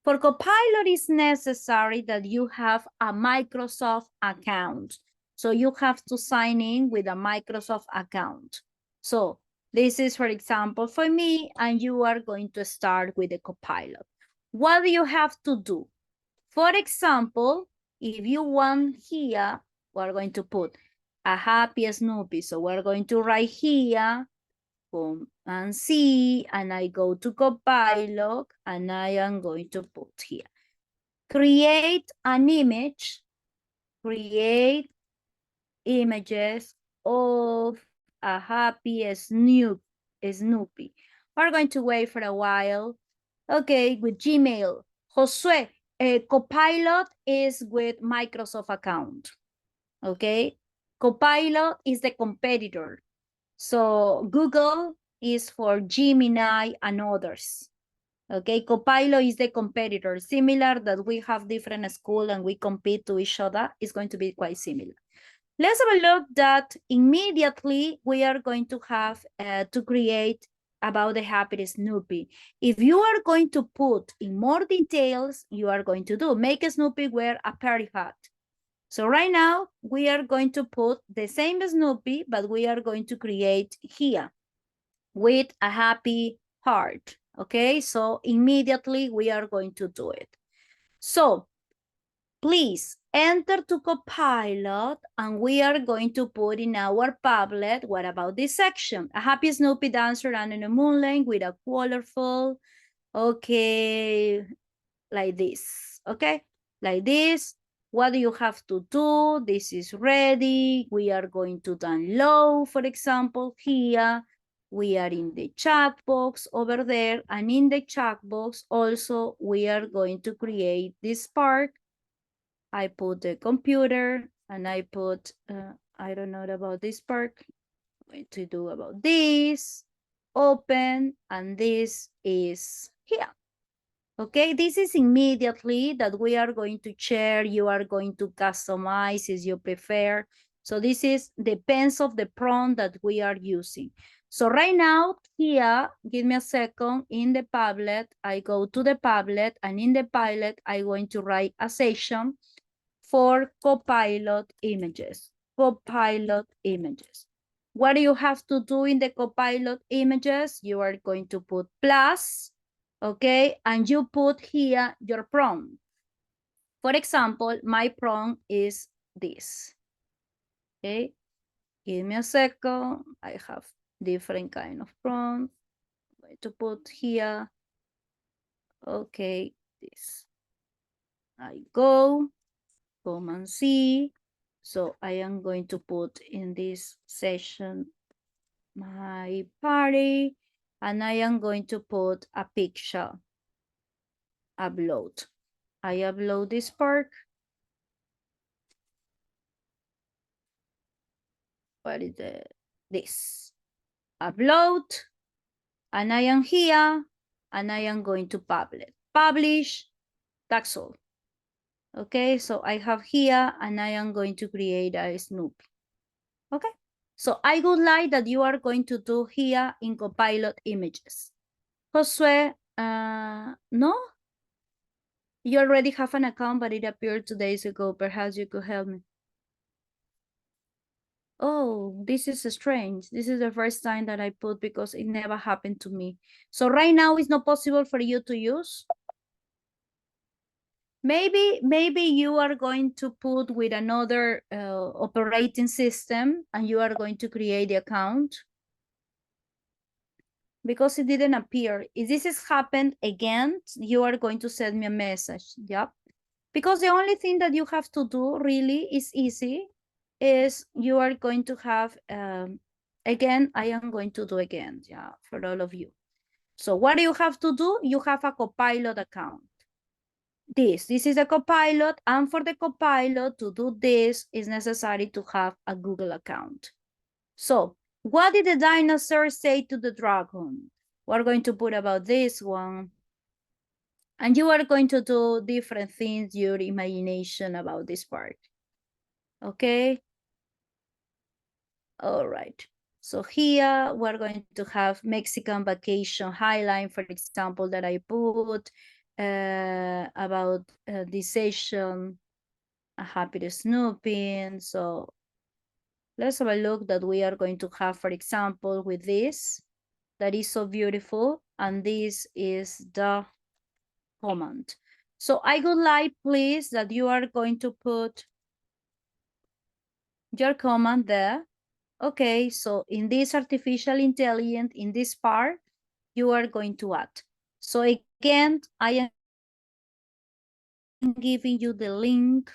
For Copilot, it's necessary that you have a Microsoft account. So you have to sign in with a Microsoft account. So this is, for example, for me, and you are going to start with the Copilot. What do you have to do? For example, if you want here, we're going to put a happy Snoopy. So we're going to write here, and see, and I go to Copilot, and I am going to put here. Create an image, create images of a happy Snoopy. We're going to wait for a while. Okay, with Gmail. Josue, Copilot is with Microsoft account. Okay, Copilot is the competitor. So Google is for Gemini and others. Okay, Copilot is the competitor. Similar that we have different schools and we compete to each other. It's going to be quite similar. Let's have a look that immediately we are going to have to create about the happy Snoopy. If you are going to put in more details, you are going to do, make Snoopy wear a party hat. So right now, we are going to put the same Snoopy, but we are going to create here with a happy heart, okay? So immediately, we are going to do it. So please enter to Copilot, and we are going to put in our Padlet, what about this section? A happy Snoopy dancer under the moonlight with a colorful, okay, like this, okay? Like this. What do you have to do? This is ready. We are going to download, for example, here. We are in the chat box over there. And in the chat box, also, we are going to create this part. I put the computer and I put, I don't know about this part. I'm going to do about this. Open, and this is here. Okay, this is immediately that we are going to share. You are going to customize as you prefer. So this is depends of the prompt that we are using. So right now here, give me a second, in the Padlet, I go to the Padlet, and in the Padlet, I'm going to write a section for Copilot images, Copilot images. What do you have to do in the Copilot images? You are going to put plus, okay, and you put here your prompt. For example, my prompt is this, okay? Give me a second. I have different kind of prompt. I'm going to put here, okay, this. I go, Command C. So I am going to put in this session my party, and I am going to put a picture, upload. I upload this part. What is this? Upload, and I am here, and I am going to publish, that's all. Okay, so I have here, and I am going to create a Snoopy. Okay, so I would like that you are going to do here in Copilot images. Josue, no? You already have an account, but it appeared 2 days ago. Perhaps you could help me. Oh, this is strange. This is the first time that I put because it never happened to me. So right now it's not possible for you to use. Maybe you are going to put with another operating system and you are going to create the account because it didn't appear. If this has happened again, you are going to send me a message. Yep. Because the only thing that you have to do really is easy, is you are going to have, again, I am going to do again, yeah, for all of you. So what do you have to do? You have a Copilot account. This is a Copilot, and for the Copilot to do this, is necessary to have a Google account. So what did the dinosaur say to the dragon? We're going to put about this one. And you are going to do different things, your imagination about this part. Okay? All right. So here we're going to have Mexican vacation highline, for example, that I put about this session, a happy snooping. So let's have a look that we are going to have, for example, with this, that is so beautiful. And this is the command. So I would like, please, that you are going to put your command there. Okay, so in this artificial intelligence, in this part, you are going to add. So again, I am giving you the link,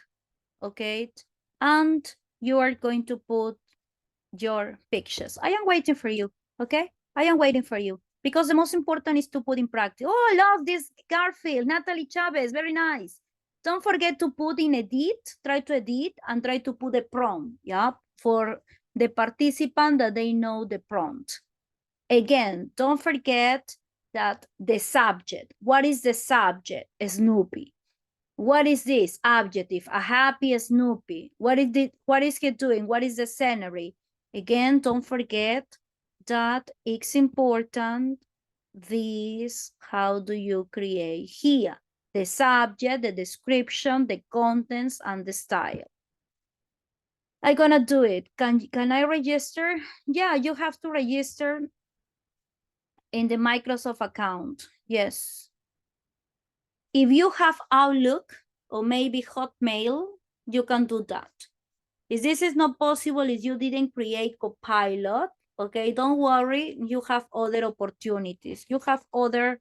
okay? And you are going to put your pictures. I am waiting for you, okay? I am waiting for you. Because the most important is to put in practice. Oh, I love this Garfield, Natalie Chavez, very nice. Don't forget to put in edit, try to edit, and try to put a prompt, yeah, for the participant that they know the prompt. Again, don't forget that the subject, what is the subject? Snoopy. What is this adjective? A happy Snoopy. What is he doing? What is the scenery? Again, don't forget that it's important. This, how do you create here? The subject, the description, the contents, and the style. I'm gonna do it. Can I register? Yeah, you have to register in the Microsoft account. Yes. If you have Outlook or maybe Hotmail, you can do that. If this is not possible, if you didn't create Copilot, okay, don't worry, you have other opportunities. You have other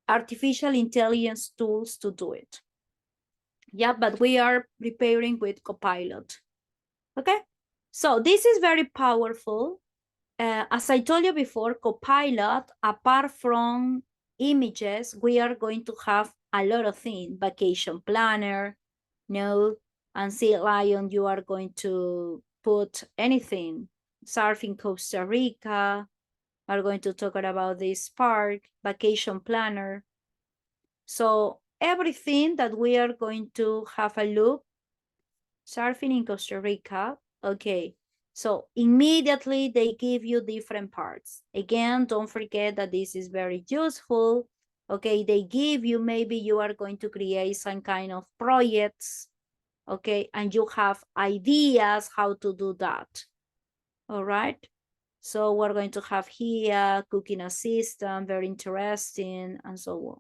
artificial intelligence tools to do it. Yeah, but we are preparing with Copilot. Okay, so this is very powerful. As I told you before, Copilot, apart from images, we are going to have a lot of things. Vacation planner, no, and Sea Lion, you are going to put anything. Surfing Costa Rica, are going to talk about this part, vacation planner. So everything that we are going to have a look, surfing in Costa Rica, okay. So immediately they give you different parts. Again, don't forget that this is very useful. Okay, they give you, maybe you are going to create some kind of projects, okay, and you have ideas how to do that. All right. So we're going to have here cooking assistant, very interesting, and so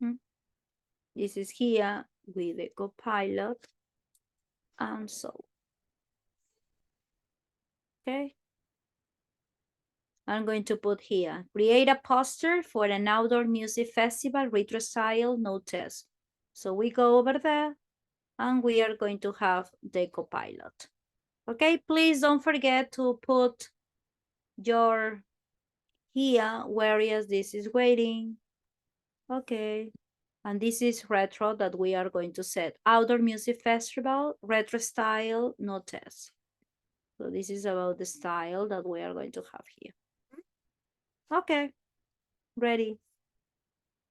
on. This is here with the Copilot, and so. Okay. I'm going to put here, create a poster for an outdoor music festival, retro style, no test. So we go over there and we are going to have the Copilot. Okay, please don't forget to put your here, whereas this is waiting. Okay, and this is retro that we are going to set. Outdoor music festival, retro style, no test. So this is about the style that we are going to have here. Okay, ready.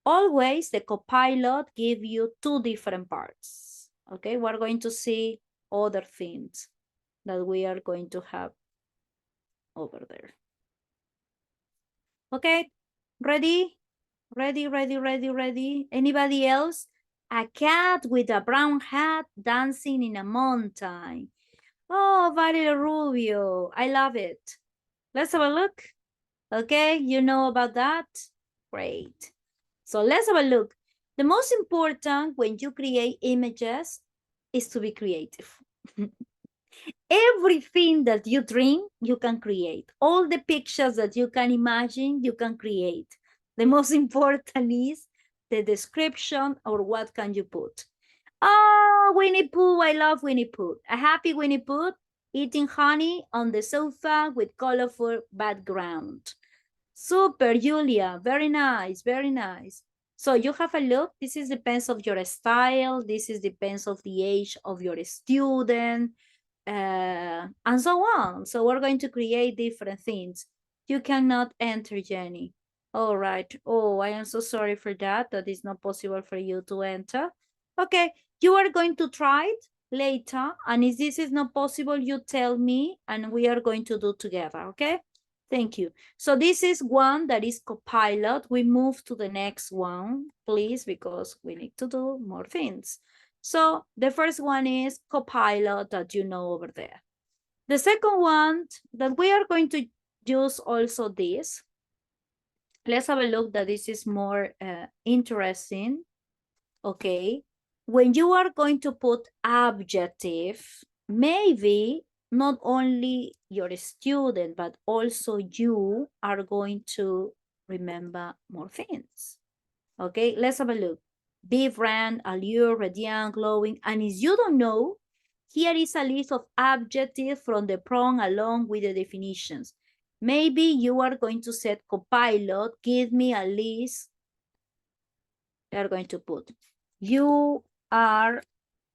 Always the Copilot give you two different parts. Okay, we're going to see other things that we are going to have over there. Okay, ready? Ready? Anybody else? A cat with a brown hat dancing in a mountain. Oh, Valerie Rubio, I love it. Let's have a look. Okay, you know about that? Great. So let's have a look. The most important when you create images is to be creative. Everything that you dream, you can create. All the pictures that you can imagine, you can create. The most important is the description or what can you put. Oh, Winnie Pooh, I love Winnie Pooh. A happy Winnie Pooh eating honey on the sofa with colorful background. Super, Julia, very nice, very nice. So you have a look, this is depends of your style, this is depends of the age of your student, and so on. So we're going to create different things. You cannot enter, Jenny. All right. Oh, I am so sorry for that. That is not possible for you to enter. Okay, you are going to try it later. And if this is not possible, you tell me and we are going to do together, okay? Thank you. So this is one that is Copilot. We move to the next one, please, because we need to do more things. So the first one is Copilot that you know over there. The second one that we are going to use also this. Let's have a look that this is more interesting. Okay. When you are going to put adjective, maybe not only your student, but also you are going to remember more things. Okay, let's have a look. Vibrant, allure, radiant, glowing. And if you don't know, here is a list of adjectives from the prompt along with the definitions. Maybe you are going to set Copilot, give me a list. You are going to put, you are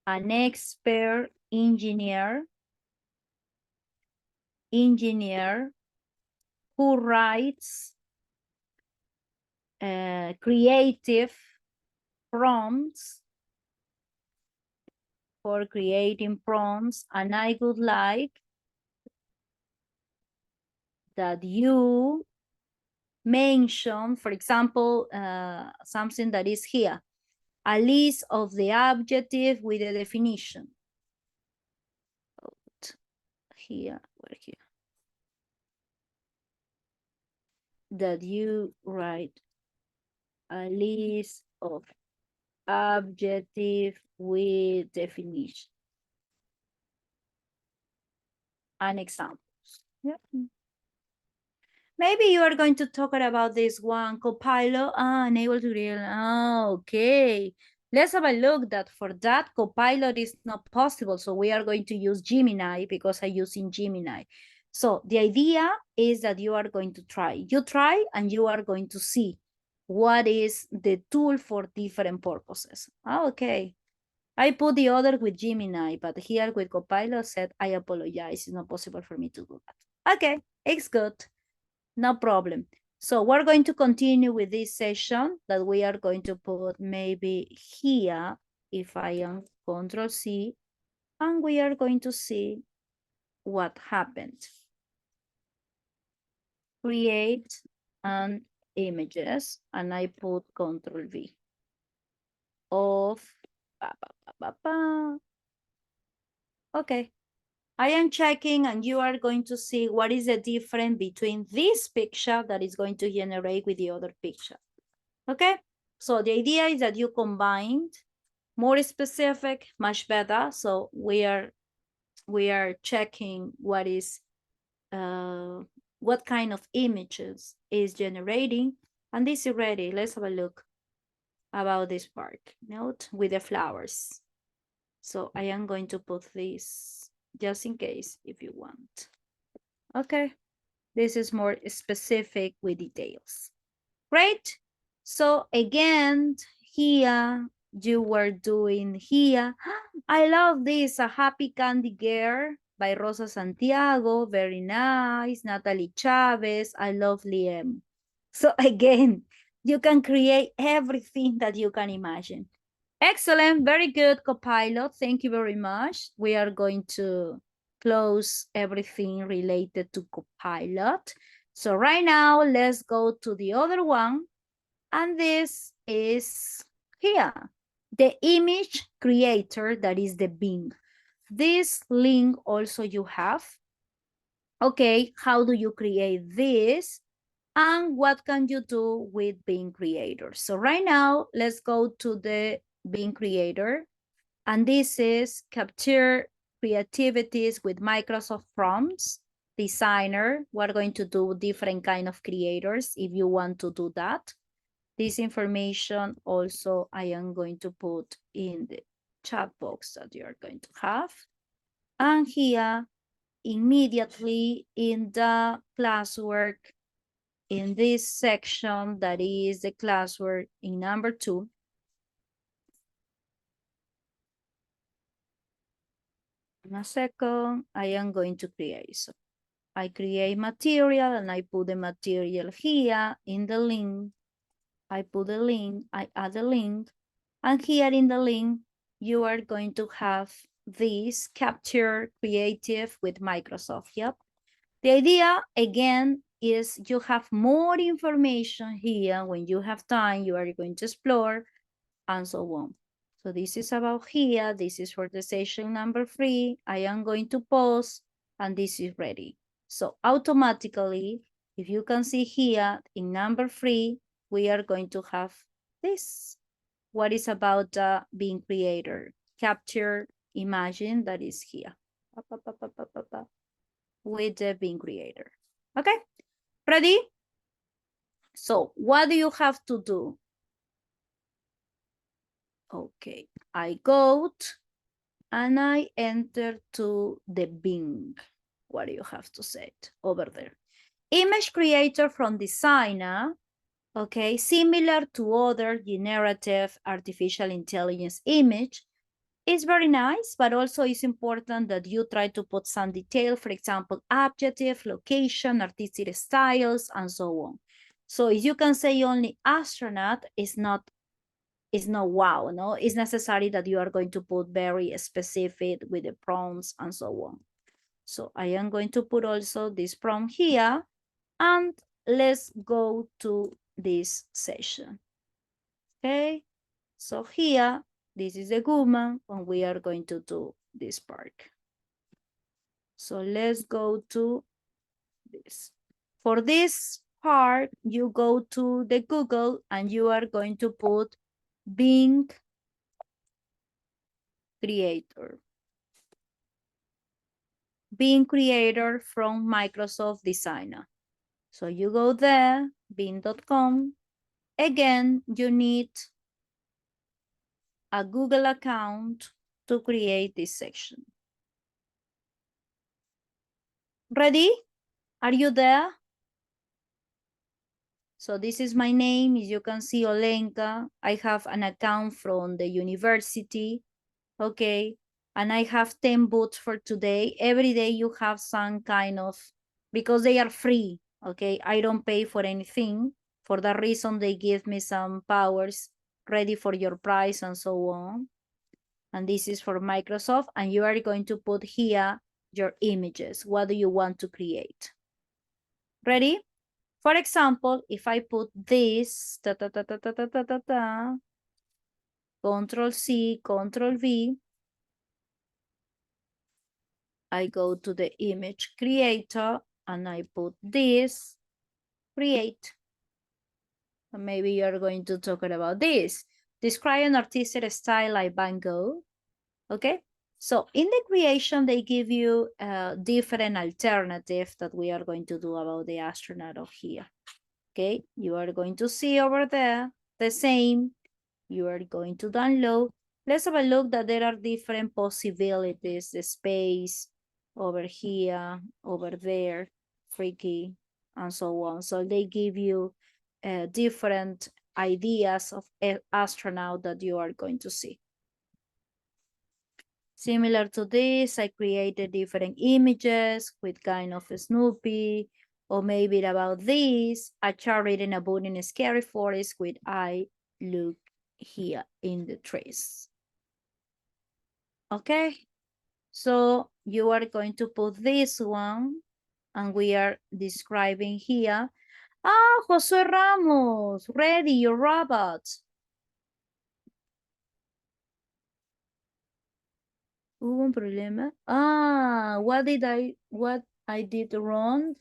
an expert engineer who writes creative prompts for creating prompts, and I would like that you mention, for example, something that is here, a list of the adjective with the definition. Here, where here? That you write a list of adjective with definition and examples. Yeah. Maybe you are going to talk about this one, Copilot, unable to read. Okay. Let's have a look that for that Copilot is not possible. So we are going to use Gemini because I'm using Gemini. So the idea is that you are going to try. You try and you are going to see what is the tool for different purposes. Okay. I put the other with Gemini, but here with Copilot said, I apologize. It's not possible for me to do that. Okay, it's good. No problem. So we're going to continue with this session that we are going to put maybe here, if I am Control C, and we are going to see what happened. Create an images, and I put Control V. Of, okay. I am checking and you are going to see what is the difference between this picture that is going to generate with the other picture. Okay, so the idea is that you combined more specific, much better. So we are checking what is, what kind of images is generating. And this is ready. Let's have a look about this part. Note with the flowers. So I am going to put this just in case if you want. Okay, this is more specific with details. Great. So again, here you were doing here. I love this, A Happy Candy Girl by Rosa Santiago. Very nice. Natalie Chavez. I love Liam. So again, you can create everything that you can imagine. Excellent, very good, Copilot. Thank you very much. We are going to close everything related to Copilot. So right now, let's go to the other one. And this is here, the image creator, that is the Bing. This link also you have. Okay, how do you create this? And what can you do with Bing Creator? So right now, let's go to the Bing Creator. And this is capture creativities with Microsoft prompts, designer. We're going to do different kind of creators if you want to do that. This information also I am going to put in the chat box that you are going to have. And here, immediately in the classwork, in this section that is the classwork in number 2, in a second, I am going to create. So I create material and I put the material here in the link. I put the link, I add the link, and here in the link, you are going to have this capture creative with Microsoft. Yep. The idea, again, is you have more information here. When you have time, you are going to explore and so on. So this is about here. This is for the session number 3. I am going to pause and this is ready. So automatically, if you can see here in number 3, we are going to have this. What is about being creator? Capture, imagine, that is here. With the being creator. Okay, ready? So what do you have to do? Okay, I go and I enter to the Bing. What do you have to say over there? Image creator from designer. Okay, similar to other generative artificial intelligence image. It's very nice, but also it's important that you try to put some detail, for example, adjective, location, artistic styles, and so on. So if you can say only astronaut, it's not wow, no? It's necessary that you are going to put very specific with the prompts and so on. So I am going to put also this prompt here, and let's go to this session. Okay, so here, this is a woman, and we are going to do this part. So let's go to this. For this part, you go to the Google and you are going to put Bing Creator. Bing Creator from Microsoft Designer. So you go there, bing.com. Again, you need a Google account to create this section. Ready? Are you there? So this is my name. As you can see, Olenka. I have an account from the university. Okay. And I have 10 boots for today. Every day you have some kind of, because they are free. Okay. I don't pay for anything. For that reason, they give me some powers ready for your price and so on. And this is for Microsoft. And you are going to put here your images. What do you want to create? Ready? For example, if I put this, Control C, Control V, I go to the image creator and I put this, create. And maybe you're going to talk about this. Describe an artistic style like Van Gogh. Okay. So in the creation, they give you a different alternative that we are going to do about the astronaut of here. Okay. You are going to see over there the same. You are going to download. Let's have a look that there are different possibilities, the space over here, over there, freaky, and so on. So they give you different ideas of astronaut that you are going to see. Similar to this, I created different images with kind of a Snoopy, or maybe about this, a child reading a book in a scary forest with I look here in the trace. Okay, so you are going to put this one, and we are describing here. Ah, José Ramos, ready, your robot. Hubo un problema. Ah, what I did wrong?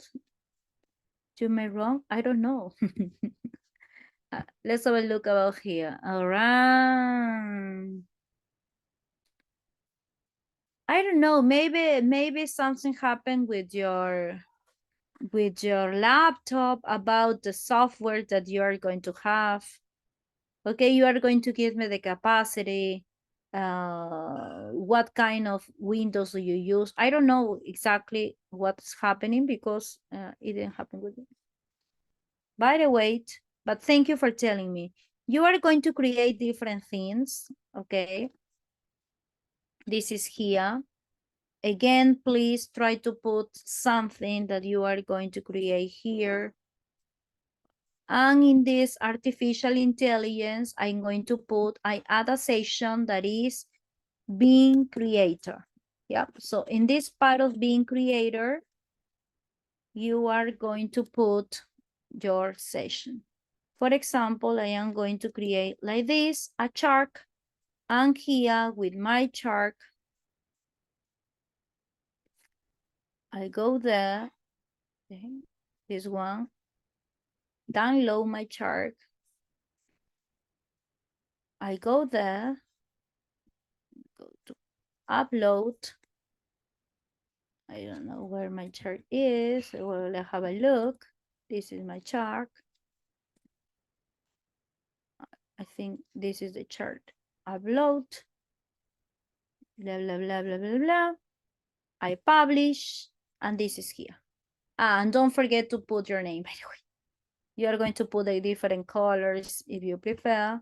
You made wrong? I don't know. Let's have a look about here. All right. I don't know. Maybe something happened with your laptop about the software that you are going to have. Okay, you are going to give me the capacity. What kind of Windows do you use? I don't know exactly what's happening because it didn't happen with me. By the way, but thank you for telling me. You are going to create different things, okay? This is here. Again, please try to put something that you are going to create here. And in this artificial intelligence, I'm going to I add a section that is being creator. Yeah, so in this part of being creator, you are going to put your session. For example, I am going to create like this, a chart, and here with my chart, I go there, okay, this one, download my chart, I go there, go to upload, I don't know where my chart is, well, let's have a look, this is my chart, I think this is the chart, upload, blah, blah, blah, blah, blah, blah, I publish, and this is here. And don't forget to put your name, by the way. You are going to put the different colors if you prefer.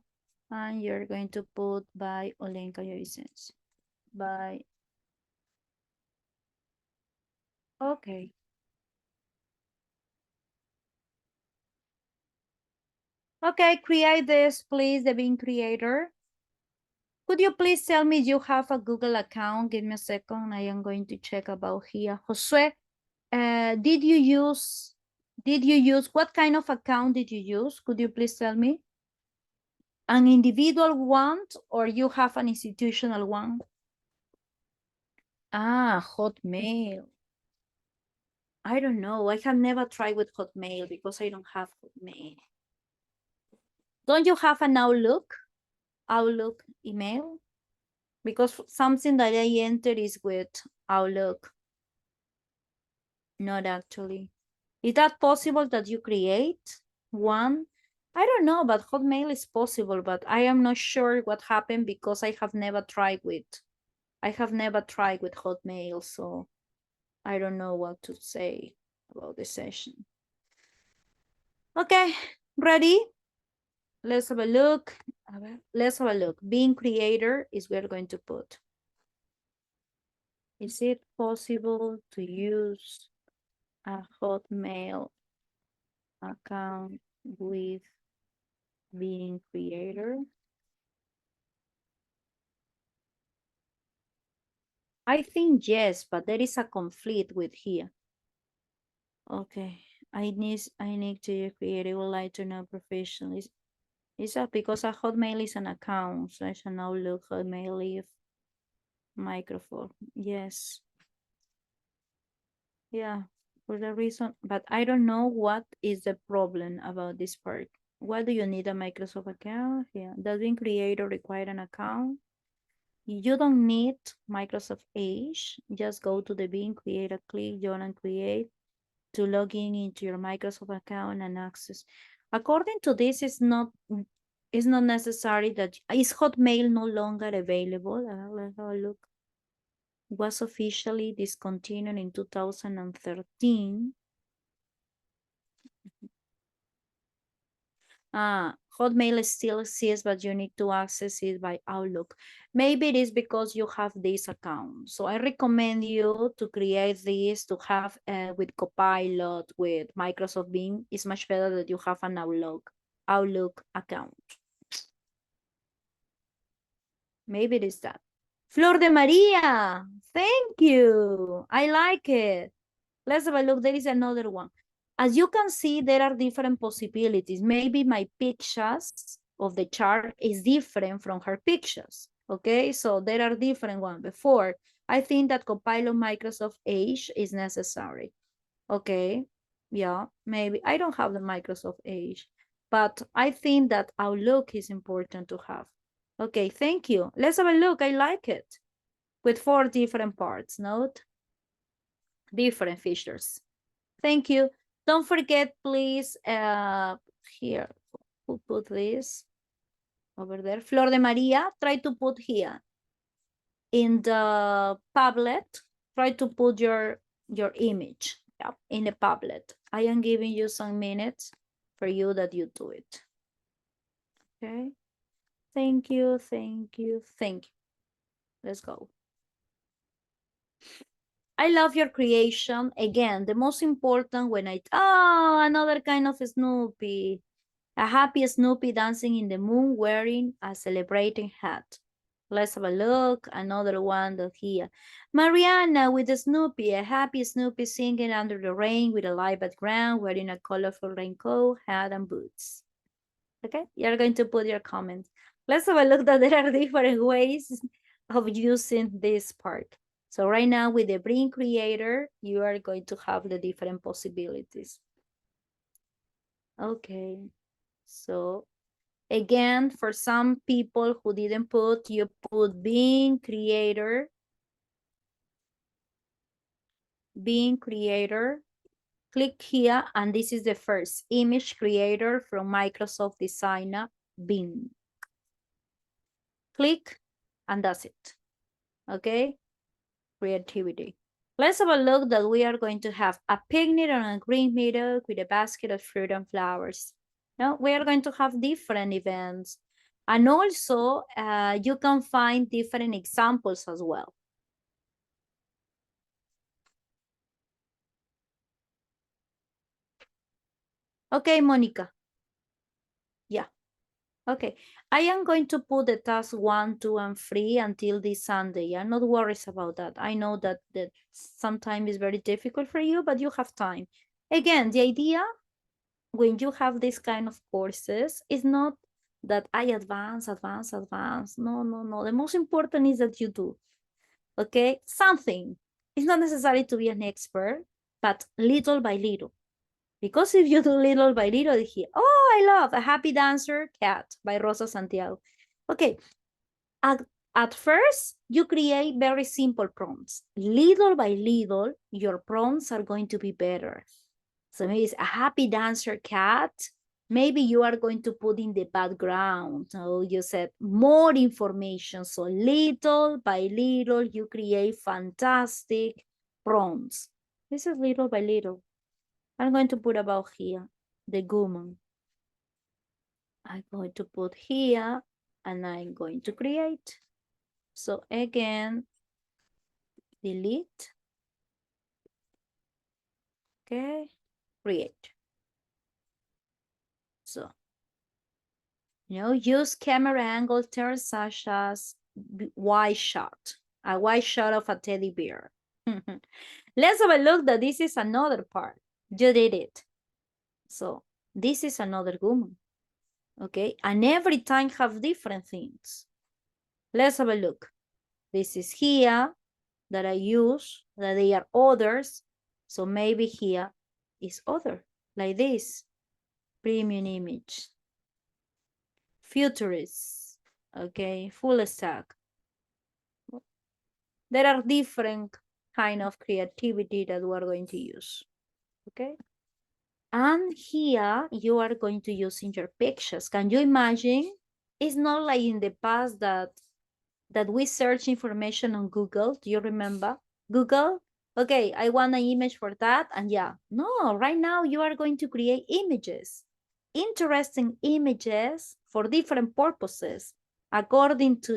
And you're going to put by Olenka Vicencio. By. Okay. Okay, create this, please, the Being Creator. Could you please tell me you have a Google account? Give me a second. I am going to check about here. Josue, did you use, what kind of account did you use? Could you please tell me? An individual one or you have an institutional one? Ah, Hotmail. I don't know. I have never tried with Hotmail because I don't have Hotmail. Don't you have an Outlook? Outlook email? Because something that I enter is with Outlook. Not actually. Is that possible that you create one? I don't know, but Hotmail is possible, but I am not sure what happened because I have never tried with Hotmail, so I don't know what to say about the session. Okay, ready? Let's have a look. Let's have a look. Being creator is we're going to put. Is it possible to use a Hotmail account with being creator? I think yes, but there is a conflict with here. Okay, I need to create. I would like to know professionally. Is that because a Hotmail is an account? So I shall now look Hotmail leave microphone. Yes. Yeah, for the reason, but I don't know what is the problem about this part. Why do you need a Microsoft account? Yeah, does being creator require an account? You don't need Microsoft Edge. Just go to the Being Creator, click Join and Create to log in into your Microsoft account and access. According to this, it's not necessary that is Hotmail no longer available. Let's have a look. Was officially discontinued in 2013. Hotmail still exists, but you need to access it by Outlook. Maybe it is because you have this account. So I recommend you to create this, to have with Copilot, with Microsoft Bing. It's much better that you have an Outlook account. Maybe it is that. Flor de Maria, thank you. I like it. Let's have a look. There is another one. As you can see, there are different possibilities. Maybe my pictures of the chart is different from her pictures. Okay, so there are different ones. Before, I think that Copilot Microsoft Edge is necessary. Okay, yeah, maybe. I don't have the Microsoft Edge, but I think that Outlook is important to have. Okay, thank you. Let's have a look. I like it. With 4 different parts, note? Different features. Thank you. Don't forget, please, here, who put this over there? Flor de Maria, try to put here. In the Padlet, try to put your image, yeah, in the Padlet. I am giving you some minutes for you that you do it. Okay. Thank you, thank you, thank you. Let's go. I love your creation. Again, the most important when another kind of Snoopy. A happy Snoopy dancing in the moon wearing a celebrating hat. Let's have a look. Another one that here. Mariana with the Snoopy, a happy Snoopy singing under the rain with a light background, wearing a colorful raincoat, hat, and boots. Okay, you're going to put your comments. Let's have a look that there are different ways of using this part. So right now with the Bring Creator, you are going to have the different possibilities. Okay, so again, for some people who didn't put, you put Being Creator, click here, and this is the first image creator from Microsoft Designer, Bing. Click, and that's it. Okay, creativity. Let's have a look that we are going to have a picnic on a green meadow with a basket of fruit and flowers. Now, we are going to have different events. And also, you can find different examples as well. Okay, Monica. Yeah. Okay. I am going to put the task 1, 2, and 3 until this Sunday. I'm not worried about that. I know that sometimes is very difficult for you, but you have time. Again, the idea when you have this kind of courses is not that I advance. No, no, no. The most important is that you do. Okay? Something. It's not necessary to be an expert, but little by little. Because if you do little by little here, I love A Happy Dancer Cat by Rosa Santiago. Okay, at first, you create very simple prompts. Little by little, your prompts are going to be better. So maybe it's A Happy Dancer Cat. Maybe you are going to put in the background. So you said more information. So little by little, you create fantastic prompts. This is little by little. I'm going to put about here, the woman. I'm going to put here, and I'm going to create. So again, delete. Okay, create. So, use camera angle turns such as wide shot, a wide shot of a teddy bear. Let's have a look that this is another part. You did it. So this is another woman. Okay, and every time have different things. Let's have a look. This is here that I use, that they are others. So maybe here is other, like this. Premium image. Futurist. Okay, full stack. There are different kind of creativity that we're going to use. Okay. And here you are going to use in your pictures. Can you imagine? It's not like in the past that we search information on Google. Do you remember? Google? Okay, I want an image for that. And yeah, no, right now you are going to create images. Interesting images for different purposes according to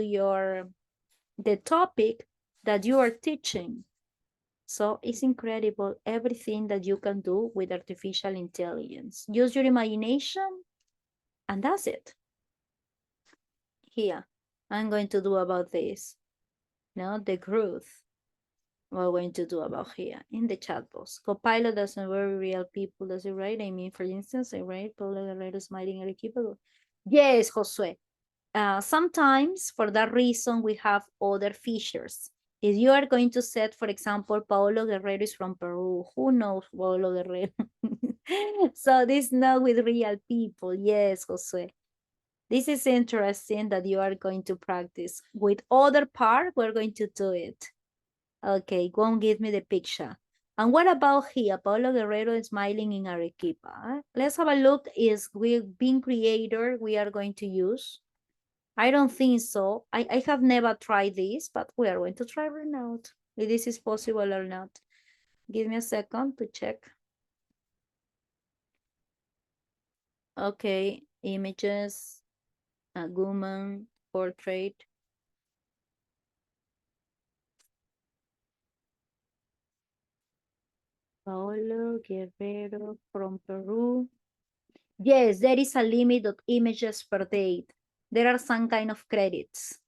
the topic that you are teaching. So it's incredible everything that you can do with artificial intelligence. Use your imagination, and that's it. Here, I'm going to do about this? No, the growth. We're going to do about here in the chat box. Copilot doesn't worry real people, does it, right? I mean, for instance, I write Paula Guerrero smiling at equipo. Yes, Josue. Sometimes for that reason, we have other features. If you are going to set, for example, Paolo Guerrero is from Peru, who knows Paolo Guerrero? So this is not with real people. Yes, Josue. This is interesting that you are going to practice. With other part, we're going to do it. Okay, won't give me the picture. And what about here? Paolo Guerrero is smiling in Arequipa. Let's have a look. Is we've been creator we are going to use? I don't think so. I have never tried this, but we are going to try right now. If this is possible or not. Give me a second to check. Okay, images, a woman, portrait. Paolo Guerrero from Peru. Yes, there is a limit of images per day. There are some kind of credits.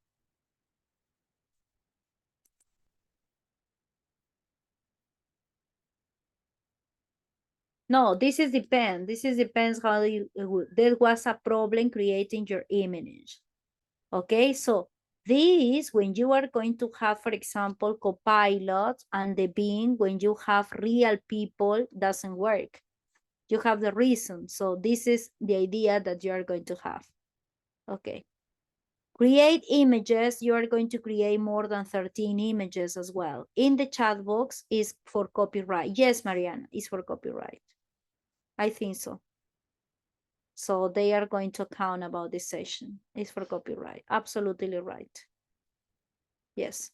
No, this is depend. This is depends how you, there was a problem creating your image. Okay, so this, when you are going to have, for example, Copilot and the Bing, when you have real people, doesn't work. You have the reason. So this is the idea that you are going to have. Okay. Create images. You are going to create more than 13 images as well. In the chat box is for copyright. Yes, Mariana, it's for copyright. I think so. So they are going to count about this session. It's for copyright. Absolutely right. Yes.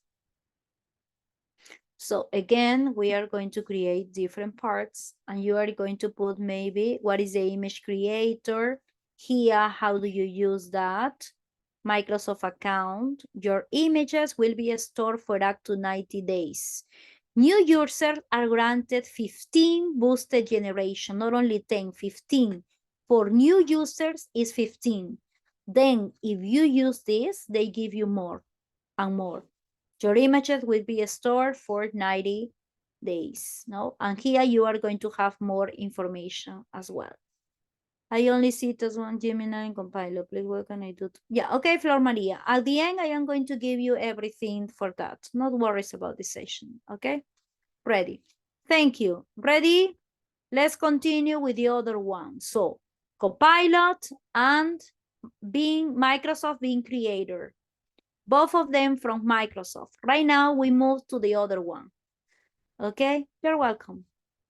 So again, we are going to create different parts and you are going to put maybe what is the image creator here. How do you use that? Microsoft account. Your images will be stored for up to 90 days. New users are granted 15 boosted generation, not only 10, 15. For new users is 15. Then if you use this, they give you more and more. Your images will be stored for 90 days, no? And here you are going to have more information as well. I only see it as one Gemini and Compiler. Please, what can I do? Yeah, okay, Flor Maria. At the end, I am going to give you everything for that. Not worries about this session, okay? Ready. Thank you. Ready? Let's continue with the other one. So, Copilot and Microsoft Bing Creator. Both of them from Microsoft. Right now, we move to the other one. Okay, you're welcome.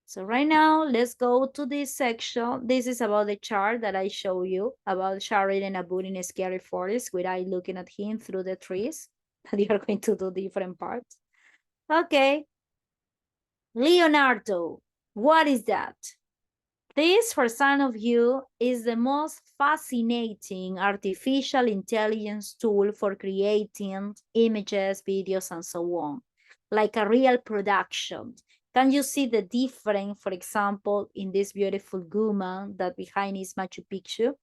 So right now, let's go to this section. This is about the chart that I show you about Sharon and Abu in a scary forest with I looking at him through the trees. You are going to do different parts. Okay. Leonardo, what is that? This, for some of you, is the most fascinating artificial intelligence tool for creating images, videos, and so on, like a real production. Can you see the difference, for example, in this beautiful woman that behind is Machu Picchu?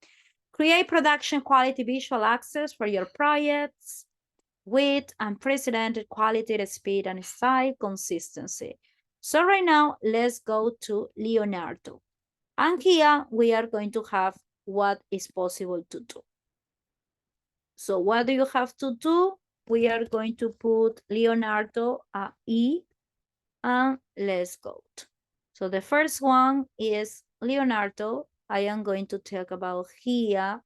Create production quality visual access for your projects with unprecedented quality, speed, and style consistency. So right now, let's go to Leonardo. And here we are going to have what is possible to do. So what do you have to do? We are going to put Leonardo E and let's go. So the first one is Leonardo. I am going to talk about here.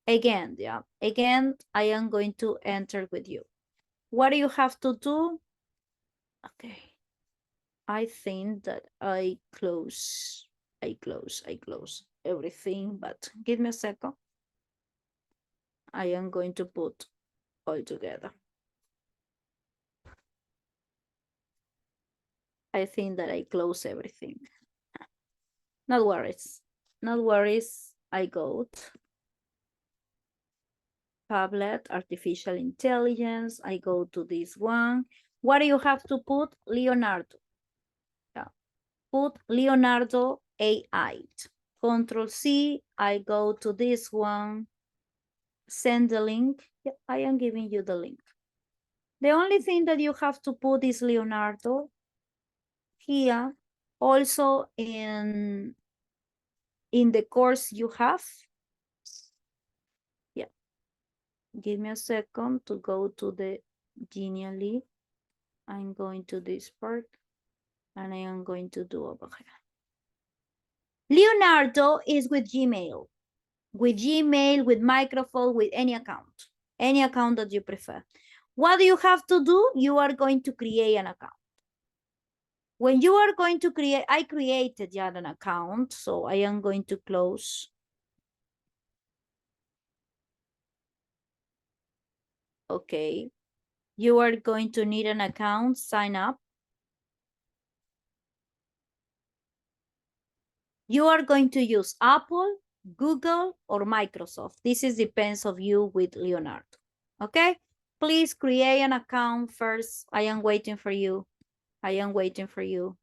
Again, yeah. Again, I am going to enter with you. What do you have to do? Okay. I think that I close everything, but give me a second. I am going to put all together. I think that I close everything. Not worries. Not worries. I got Tablet, artificial intelligence. I go to this one. What do you have to put? Leonardo. Yeah. Put Leonardo AI. Control C. I go to this one. Send the link. Yeah, I am giving you the link. The only thing that you have to put is Leonardo here. Also in the course you have. Yeah. Give me a second to go to the Genially. I'm going to this part and I am going to do over here. Leonardo is with Gmail, with microphone, with any account that you prefer. What do you have to do? You are going to create an account. When you are going to create, I created yet an account, so I am going to close. Okay. You are going to need an account, sign up. You are going to use Apple, Google, or Microsoft. This is depends of you with Leonardo. Okay? Please create an account first. I am waiting for you. I am waiting for you.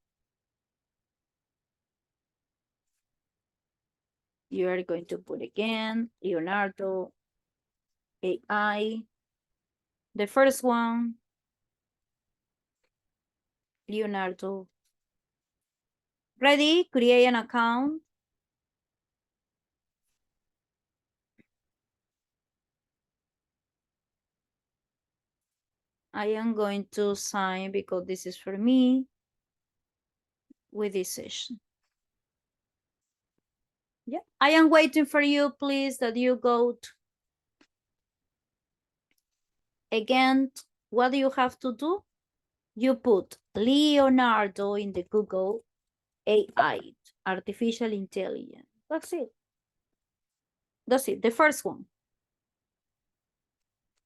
You are going to put again, Leonardo, AI. The first one, Leonardo. Ready? Create an account. I am going to sign because this is for me with this session. Yeah, I am waiting for you, please, that you go to... Again, what do you have to do? You put Leonardo in the Google AI, artificial intelligence. That's it. That's it, the first one.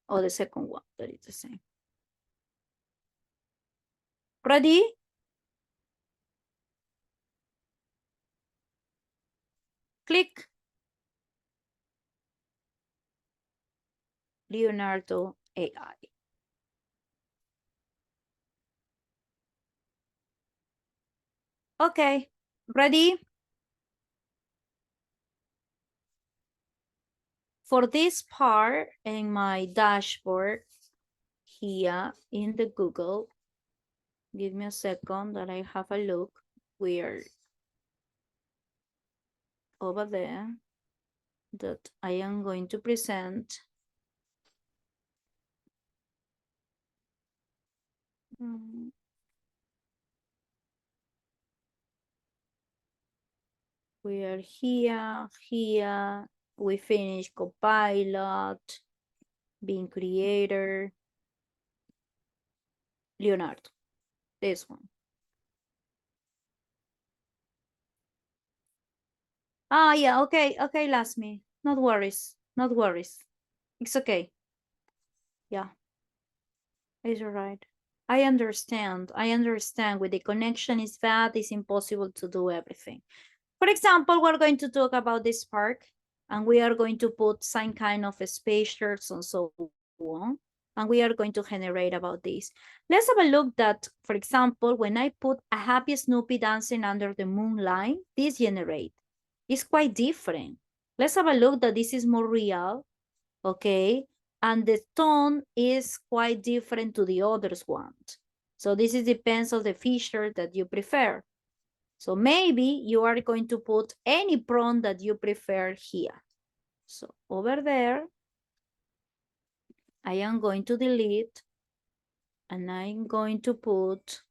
Or the second one, that is the same. Ready? Click. Leonardo AI. Okay, ready? For this part in my dashboard here in the Google, give me a second that I have a look. We're over there that I am going to present. We are here. We finish Copilot, being creator, Leonardo, this one. Ah, yeah, okay, Lasmi. Not worries. It's okay. Yeah, it's all right. I understand. With the connection is bad, it's impossible to do everything. For example, we're going to talk about this park, and we are going to put some kind of spacers and so on, and we are going to generate about this. Let's have a look that, for example, when I put a happy Snoopy dancing under the moonlight, this generate. It's quite different. Let's have a look that this is more real, okay? And the tone is quite different to the others one. So this is depends on the feature that you prefer. So maybe you are going to put any prompt that you prefer here. So over there, I am going to delete and I'm going to put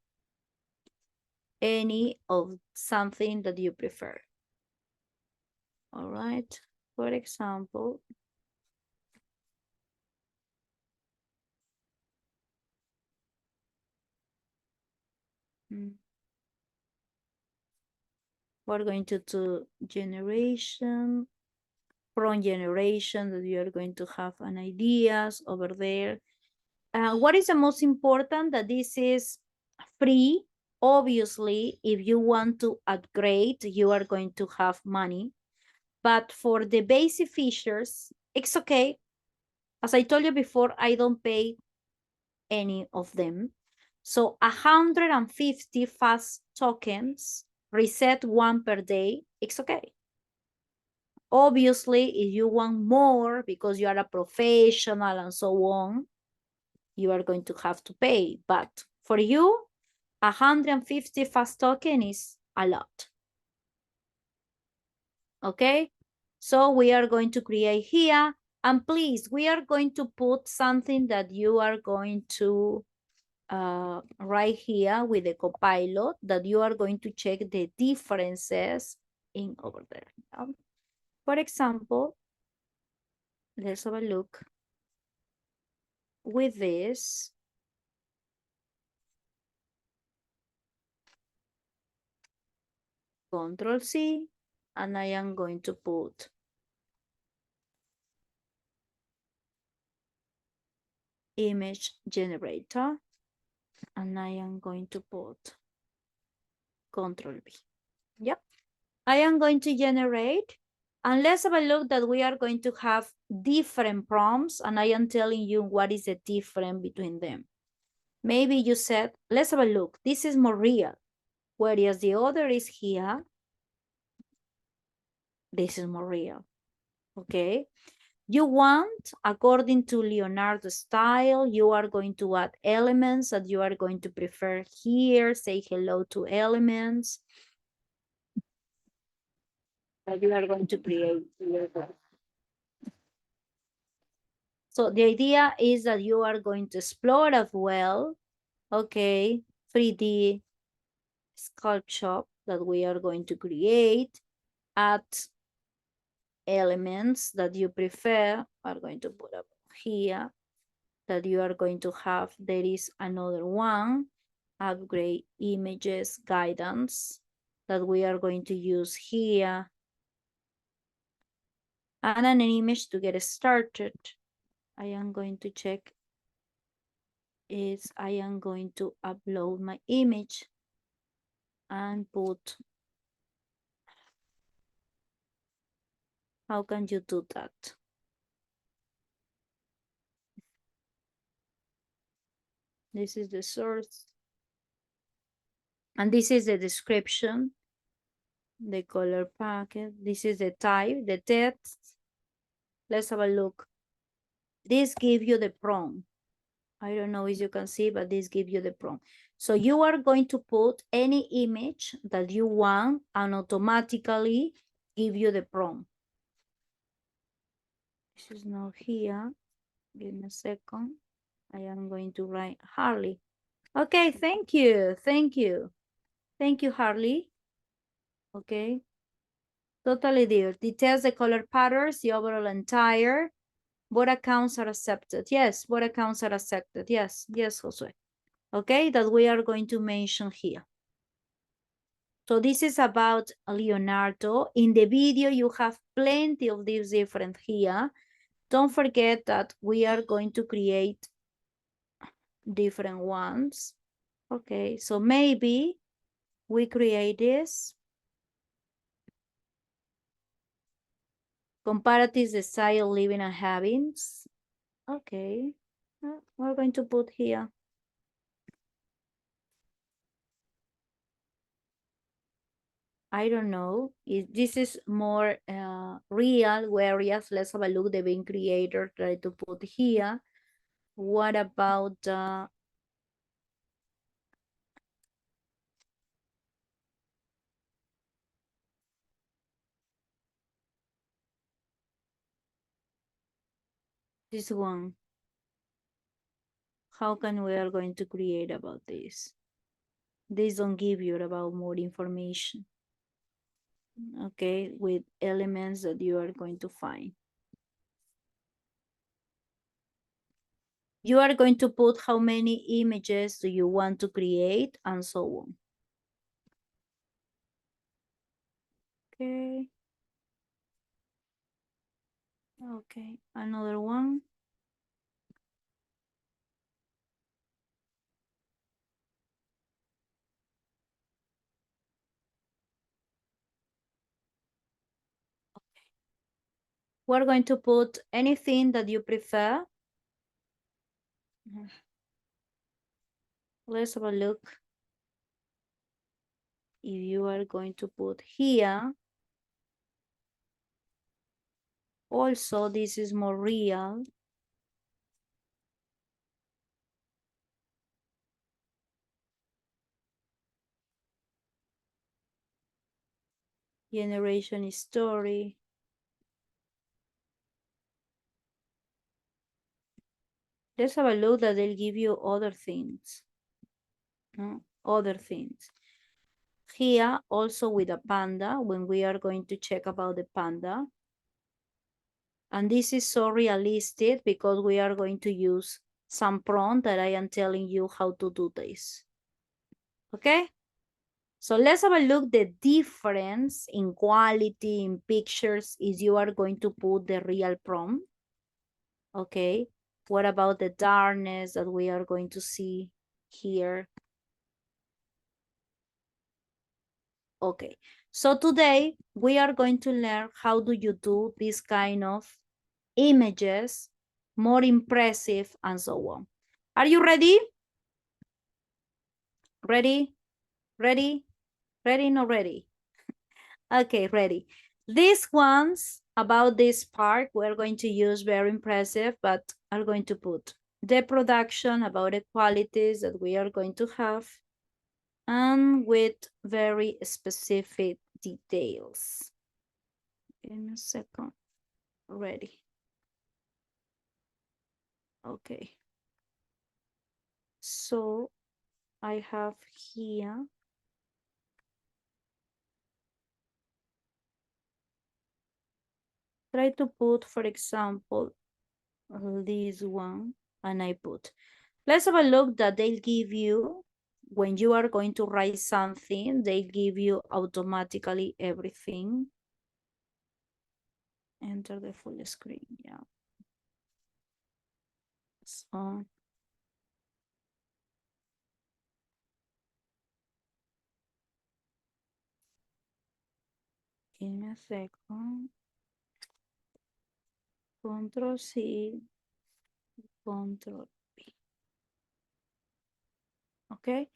any of something that you prefer. All right, for example, we're going to do generation, prompt generation, that you are going to have an ideas over there. What is the most important? That this is free. Obviously, if you want to upgrade, you are going to have money. But for the basic features, it's okay. As I told you before, I don't pay any of them. So 150 fast tokens, reset one per day, it's okay. Obviously, if you want more because you are a professional and so on, you are going to have to pay. But for you, 150 fast token is a lot. Okay, so we are going to create here, and please, we are going to put something that you are going to write here with the copilot, that you are going to check the differences in over there. For example, let's have a look with this. Control C, and I am going to put image generator, and I am going to put Control V. Yep. I am going to generate, and let's have a look that we are going to have different prompts, and I am telling you what is the difference between them. Maybe you said, let's have a look. This is more real, whereas the other is here. This is more real, okay? You want, according to Leonardo's style, you are going to add elements that you are going to prefer here. Say hello to elements that you are going to create here. So the idea is that you are going to explore as well, okay, 3D sculpture that we are going to create, add elements that you prefer, are going to put up here, that you are going to have. There is another one, upgrade images guidance, that we are going to use here, and an image to get started. I am going to check is I am going to upload my image and put, how can you do that? This is the source, and this is the description, the color packet. This is the type, the text. Let's have a look. This gives you the prompt. I don't know if you can see, but this gives you the prompt. So you are going to put any image that you want and automatically give you the prompt. This is not here. Give me a second. I am going to write Harley. Okay, thank you. Thank you. Thank you, Harley. Okay. Totally there. Details the color patterns, the overall entire. Both accounts are accepted. Yes, both accounts are accepted. Yes, yes, Josue. Okay, that we are going to mention here. So this is about Leonardo. In the video, you have plenty of these different here. Don't forget that we are going to create different ones. Okay, so maybe we create this. Comparatives, the style, living and habits. Okay, we're going to put here. I don't know if this is more real, whereas let's have a look, the being creator, try to put here. What about this one? How can we are going to create about this? This don't give you about more information. Okay, with elements that you are going to find. You are going to put how many images do you want to create and so on. Okay. Okay, another one. Okay. We're going to put anything that you prefer. Let's have a look. If you are going to put here, Also, this is more real. Generation story. Let's have a look that they'll give you other things. No? Other things. Here, also with a panda, when we are going to check about the panda. And this is so realistic because we are going to use some prompt that I am telling you how to do this. Okay? So let's have a look the difference in quality, in pictures, if you are going to put the real prompt. Okay? What about the darkness that we are going to see here? Okay, so today we are going to learn how do you do this kind of images, more impressive and so on. Are you ready? Ready? Ready? Ready? Not ready? Okay, ready. These ones about this part, we're going to use very impressive, but are going to put the production about the qualities that we are going to have and with very specific details. Give me a second. Ready. Okay. So I have here try to put, for example, this one, and I put. Let's have a look that they'll give you when you are going to write something, they give you automatically everything. Enter the full screen, yeah. So give me a second. Control C, Control V. Okay.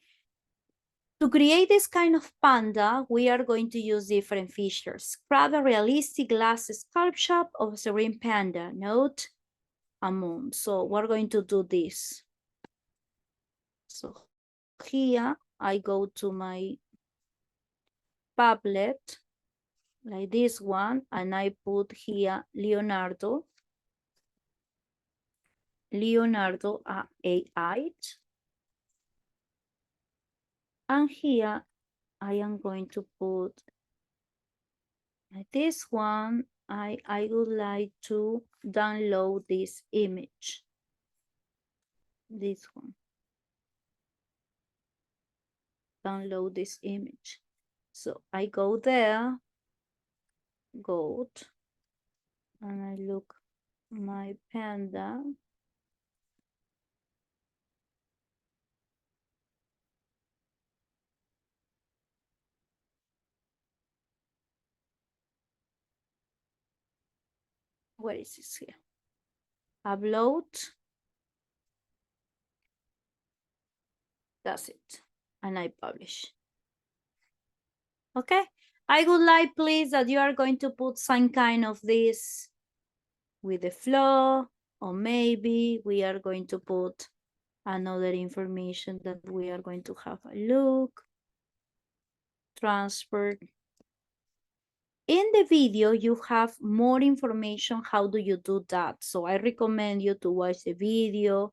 To create this kind of panda, we are going to use different features. Grab a realistic glass sculpture of a serene panda, note a moon. So we're going to do this. So here I go to my Padlet, like this one, and I put here Leonardo AI. And here I am going to put like this one. I would like to download this image. This one. Download this image. So I go there, go, and I look my panda. Where is this here? Upload. That's it. And I publish. Okay. I would like, please, that you are going to put some kind of this with the flow, or maybe we are going to put another information that we are going to have a look. Transfer. In the video, you have more information. How do you do that? So I recommend you to watch the video,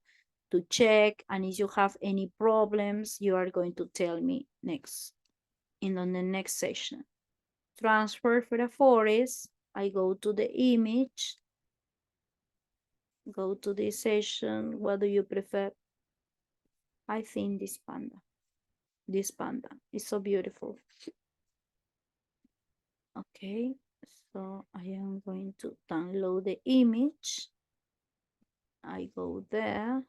to check, and if you have any problems, you are going to tell me next, in the next session. Transfer for the forest. I go to the image, go to this session. What do you prefer? I think this panda. This panda is so beautiful. Okay, so I am going to download the image. I go there.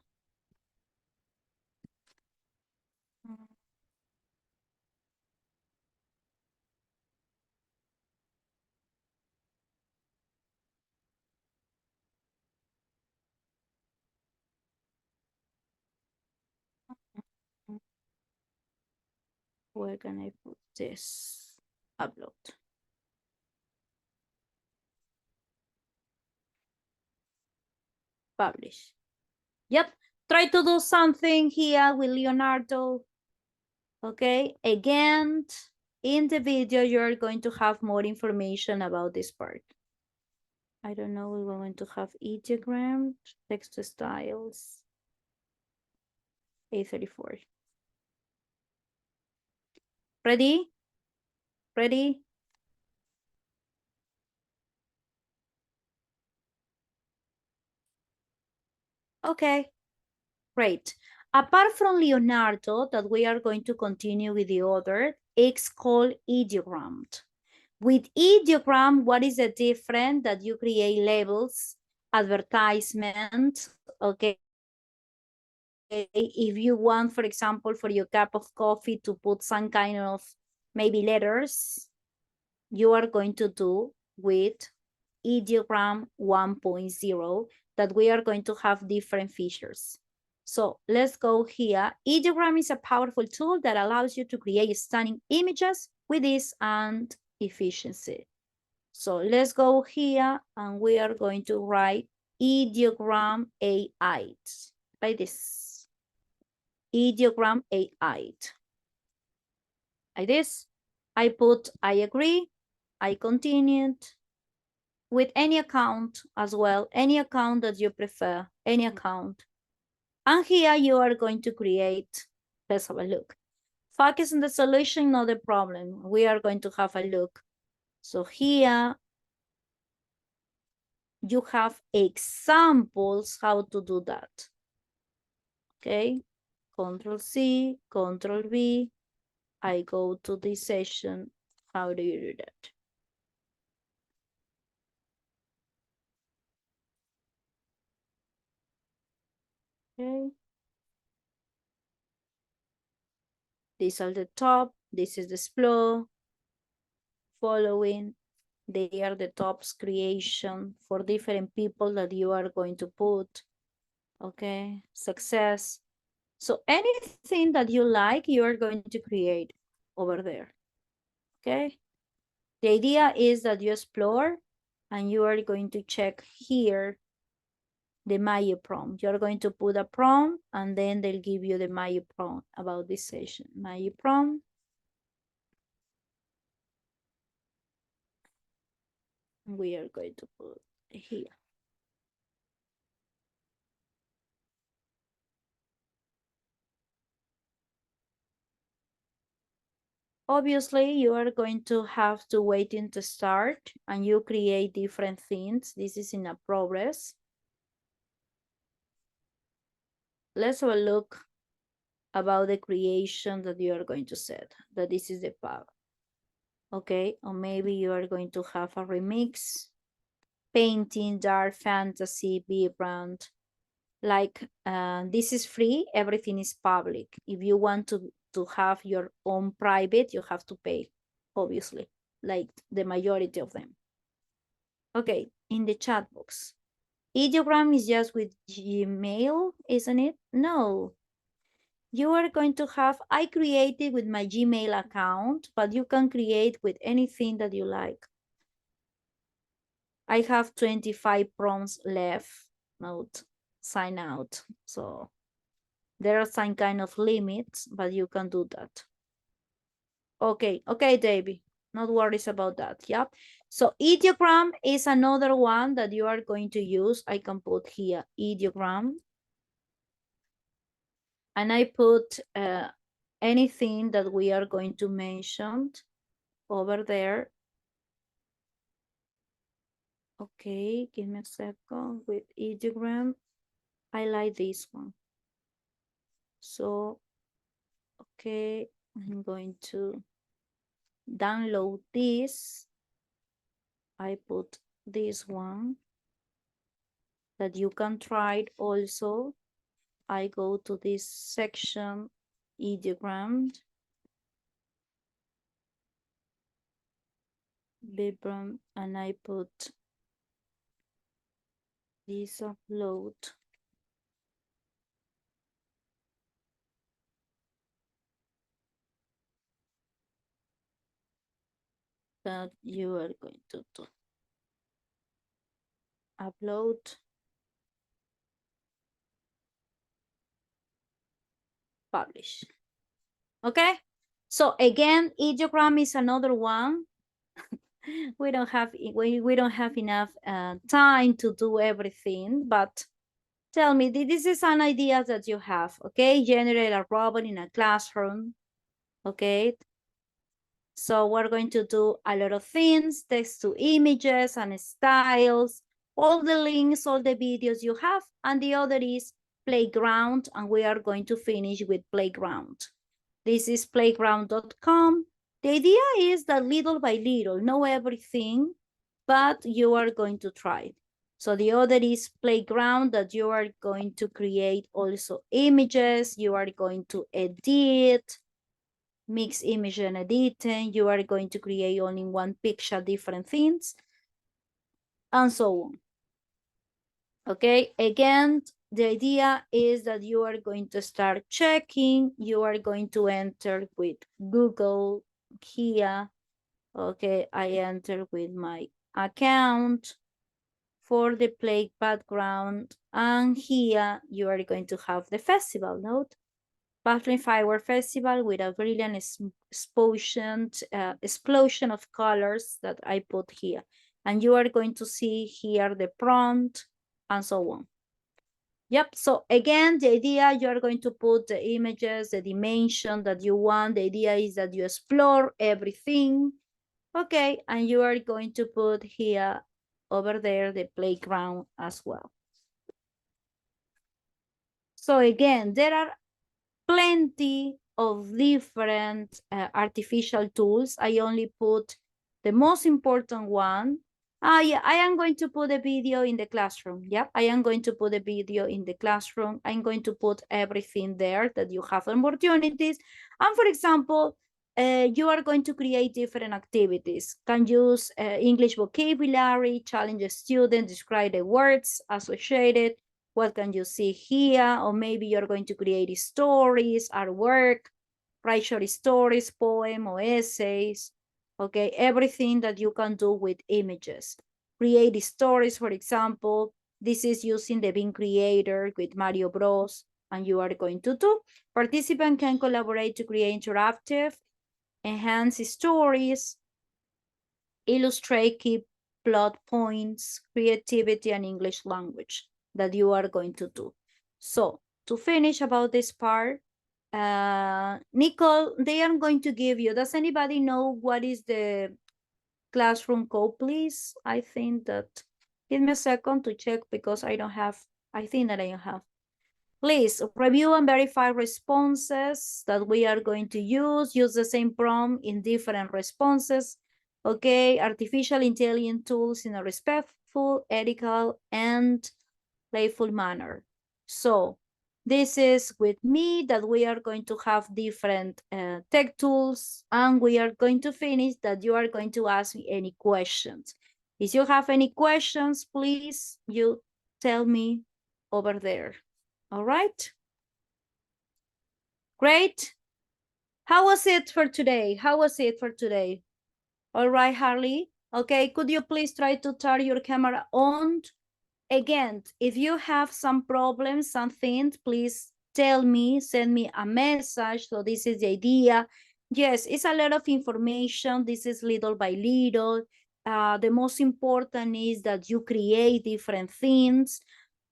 Where can I put this? Upload. publish. Yep, try to do something here with Leonardo. Okay, again, in the video, you're going to have more information about this part. I don't know, we're going to have ideogram, text styles, A34. Ready? Ready? Okay, great. Apart from Leonardo, that we are going to continue with the other, it's called ideogram. With ideogram, what is the difference? That you create labels, advertisement, okay? If you want, for example, for your cup of coffee to put some kind of maybe letters, you are going to do with ideogram 1.0, that we are going to have different features. So let's go here. Ideogram is a powerful tool that allows you to create stunning images with ease and efficiency. So let's go here and we are going to write ideogram AI, like this. Ideogram AI. Like this. I put I agree, I continued, with any account as well, any account that you prefer, any account. And here you are going to create, let's have a look. Focus on the solution, not the problem. We are going to have a look. So here you have examples how to do that. Okay, Control C, Control V. I go to this session. How do you do that? Okay. These are the top. This is the explore. Following. They are the tops creation for different people that you are going to put. Okay. Success. So anything that you like, you are going to create over there. Okay. The idea is that you explore and you are going to check here the Maya prompt. You're going to put a prompt and then they'll give you the Maya prompt about this session. Maya prompt. We are going to put here. Obviously, you are going to have to wait to start and you create different things. This is in a progress. Let's have a look about the creation that you are going to set, that this is the path. Okay, or maybe you are going to have a remix, painting, dark fantasy, vibrant. Like this is free, everything is public. If you want to have your own private, you have to pay, obviously, like the majority of them. Okay, in the chat box. Ideogram is just with Gmail, isn't it? No. You are going to have, I created with my Gmail account, but you can create with anything that you like. I have 25 prompts left, not sign out. So there are some kind of limits, but you can do that. Okay, okay, David. Not worries about that, yeah? So ideogram is another one that you are going to use. I can put here ideogram. And I put anything that we are going to mention over there. Okay, give me a second with ideogram. I like this one. So, okay, I'm going to download this. I put this one that you can try it also. I go to this section, ideogram, Vibram, and I put this upload. That you are going to do. Upload. publish. Okay, so again, ideogram is another one. we don't have enough time to do everything, but tell me, this is an idea that you have. Okay, generate a robot in a classroom. Okay, so we're going to do a lot of things, text to images and styles, all the links, all the videos you have, and the other is playground, and we are going to finish with playground. This is playground.com. The idea is that little by little, know everything, but you are going to try. So the other is playground, that you are going to create also images, you are going to edit, mix image and editing, you are going to create only one picture, different things, and so on. Okay, again, the idea is that you are going to start checking, you are going to enter with Google here. Okay, I enter with my account for the play background, and here you are going to have the festival note. Battling Firework Festival with a brilliant explosion of colors that I put here. And you are going to see here the prompt and so on. Yep, so again, the idea, you are going to put the images, the dimension that you want. The idea is that you explore everything. Okay, and you are going to put here, over there, the playground as well. So again, there are plenty of different artificial tools. I only put the most important one. Yeah, I am going to put a video in the classroom. Yeah, I am going to put a video in the classroom. I'm going to put everything there that you have opportunities. And for example, you are going to create different activities. Can use English vocabulary, challenge a student, describe the words associated. What can you see here? Or maybe you're going to create stories, artwork, write short stories, poem or essays. Okay, everything that you can do with images. Create stories, for example. This is using the Bean Creator with Mario Bros. And you are going to do. Participants can collaborate to create interactive, enhance stories, illustrate key plot points, creativity, and English language that you are going to do. So to finish about this part, Nicole, they are going to give you, does anybody know what is the classroom code, please? I think that, give me a second to check because I don't have, I think that I don't have. Please review and verify responses that we are going to use the same prompt in different responses. Okay, artificial intelligence tools in a respectful, ethical, and playful manner. So this is with me that we are going to have different tech tools, and we are going to finish that you are going to ask me any questions. If you have any questions, please, you tell me over there. All right. Great. How was it for today? How was it for today? All right, Harley. Okay, could you please try to turn your camera on? Again, if you have some problems, something, please tell me, send me a message. So this is the idea. Yes, it's a lot of information. This is little by little. The most important is that you create different things.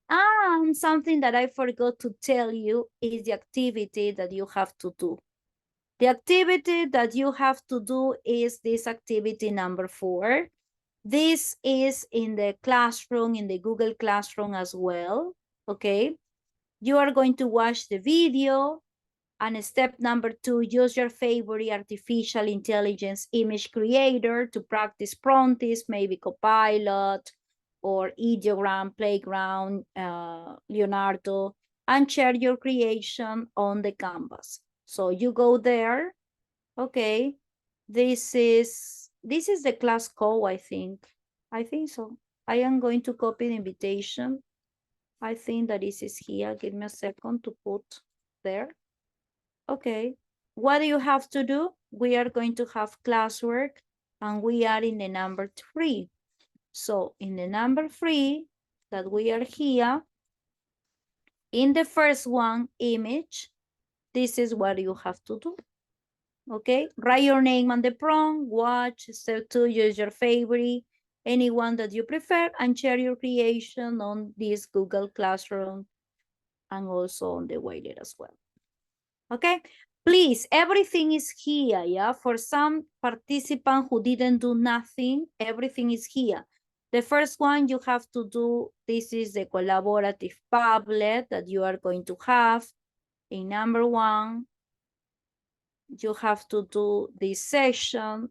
And something that I forgot to tell you is the activity that you have to do. The activity that you have to do is this activity number 4. This is in the classroom, in the Google Classroom as well, okay? You are going to watch the video, and step number 2, use your favorite artificial intelligence image creator to practice prompts, maybe Copilot or Ideogram, Playground, Leonardo, and share your creation on the canvas. So you go there, okay? This is the class code, I think. I think so. I am going to copy the invitation. I think that this is here. Give me a second to put there. Okay. What do you have to do? We are going to have classwork, and we are in the number 3. So in the number 3 that we are here, in the first one, image, This is what you have to do. Okay, write your name on the prompt, watch, step 2, use your favorite, anyone that you prefer, and share your creation on this Google Classroom and also on the Waylid as well. Okay, please, everything is here, yeah? For some participant who didn't do nothing, everything is here. The first one you have to do, this is the collaborative Padlet that you are going to have. In number 1, you have to do this session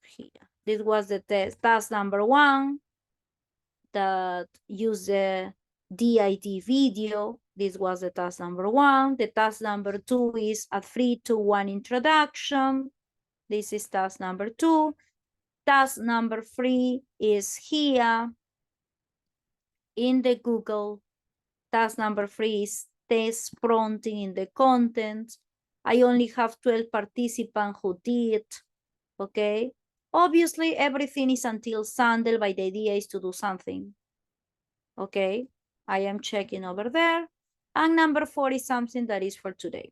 here. This was the task number 1 that use the DIT video. This was the task number 1. The task number 2 is a 3-to-1 introduction. This is task number 2. Task number 3 is here in the Google. Task number 3 is test prompting in the content. I only have 12 participants who did, okay? Obviously, everything is until Sunday, but the idea is to do something, okay? I am checking over there. And number 4 is something that is for today.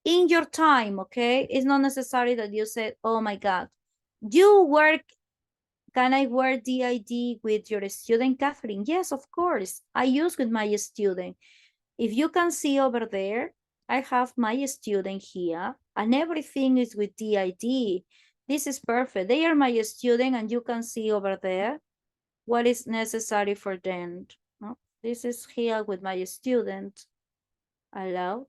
In your time, okay? It's not necessary that you said, oh my God, you work, can I work DID with your student, Catherine? Yes, of course. I use with my student. If you can see over there, I have my student here and everything is with DID. This is perfect. They are my student and you can see over there what is necessary for them. No? This is here with my student. Allowed.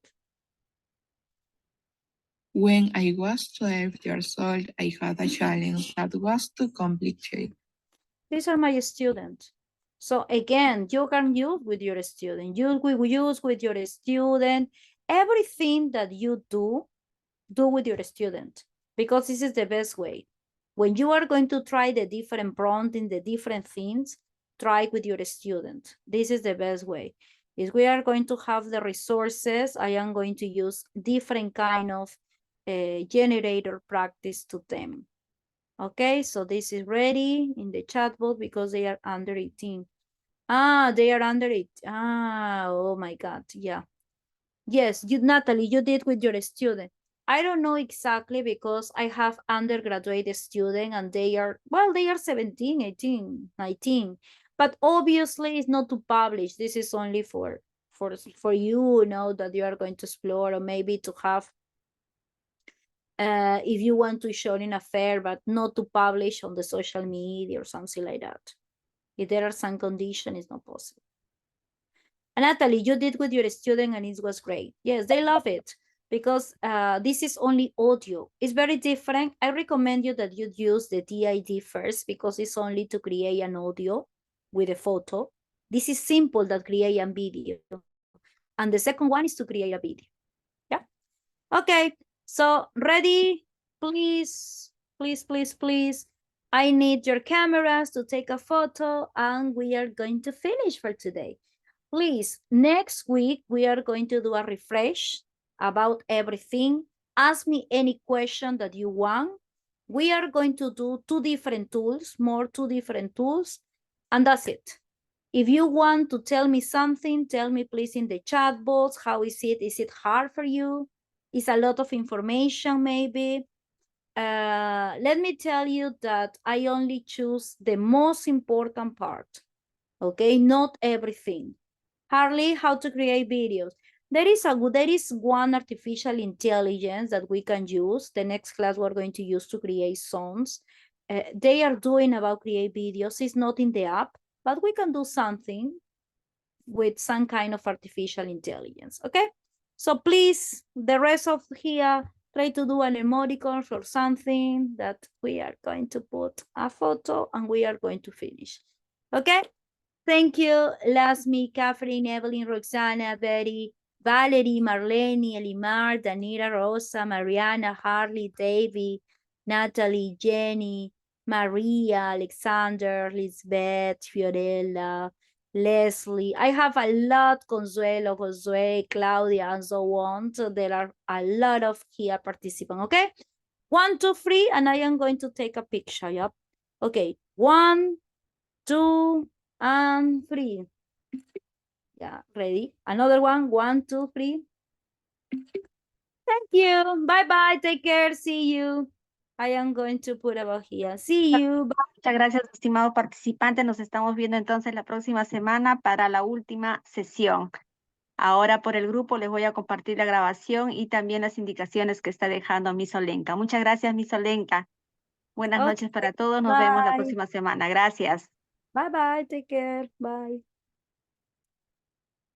When I was 12 years old, I had a challenge that was too complicated. These are my students. So again, you can use with your student. You will use with your student. Everything that you do with your student, because this is the best way. When you are going to try the different prompt in the different things, try with your student. This is the best way. If we are going to have the resources, I am going to use different kind of generator practice to them. Okay, so this is ready in the chat box because they are under 18. Ah, they are under it. Ah, oh my God, yeah. Yes, you, Natalie, you did with your student. I don't know exactly because I have undergraduate student and they are, well, they are 17, 18, 19. But obviously it's not to publish. This is only for you, know, that you are going to explore or maybe to have, if you want to show in a fair, but not to publish on the social media or something like that. If there are some conditions, it's not possible. And Natalie, you did with your student and it was great. Yes, they love it because this is only audio. It's very different. I recommend you that you use the DID first because it's only to create an audio with a photo. This is simple that create a video. And the second one is to create a video. Yeah. Okay. So ready? Please, please, please, please. I need your cameras to take a photo and we are going to finish for today. Please, next week, we are going to do a refresh about everything. Ask me any question that you want. We are going to do two different tools, and that's it. If you want to tell me something, tell me please in the chat box. How is it? Is it hard for you? Is a lot of information maybe? Let me tell you that I only choose the most important part, okay? Not everything. Harley, how to create videos. There is one artificial intelligence that we can use. The next class we're going to use to create songs. They are doing about create videos. It's not in the app, but we can do something with some kind of artificial intelligence, okay? So please, the rest of here, try to do an emoticon or something that we are going to put a photo and we are going to finish, okay? Thank you, Lasmi, Catherine, Evelyn, Roxana, Betty, Valerie, Marlene, Elimar, Danira, Rosa, Mariana, Harley, Davy, Natalie, Jenny, Maria, Alexander, Lisbeth, Fiorella, Leslie. I have a lot, Consuelo, Josue, Claudia, and so on. So there are a lot of here participants, okay? 1, 2, 3, and I am going to take a picture, yep. Okay, 1, 2, and 3. Yeah, ready. Another one. 1, 2, 3. Thank you. Bye-bye. Take care. See you. I am going to put about here. See you. Bye. Muchas gracias, estimado participante. Nos estamos viendo entonces la próxima semana para la última sesión. Ahora por el grupo les voy a compartir la grabación y también las indicaciones que está dejando Miss Olenka. Muchas gracias, Miss Olenka. Buenas Okay. noches para todos. Nos vemos la Bye. próxima semana. Gracias. Bye-bye. Take care. Bye.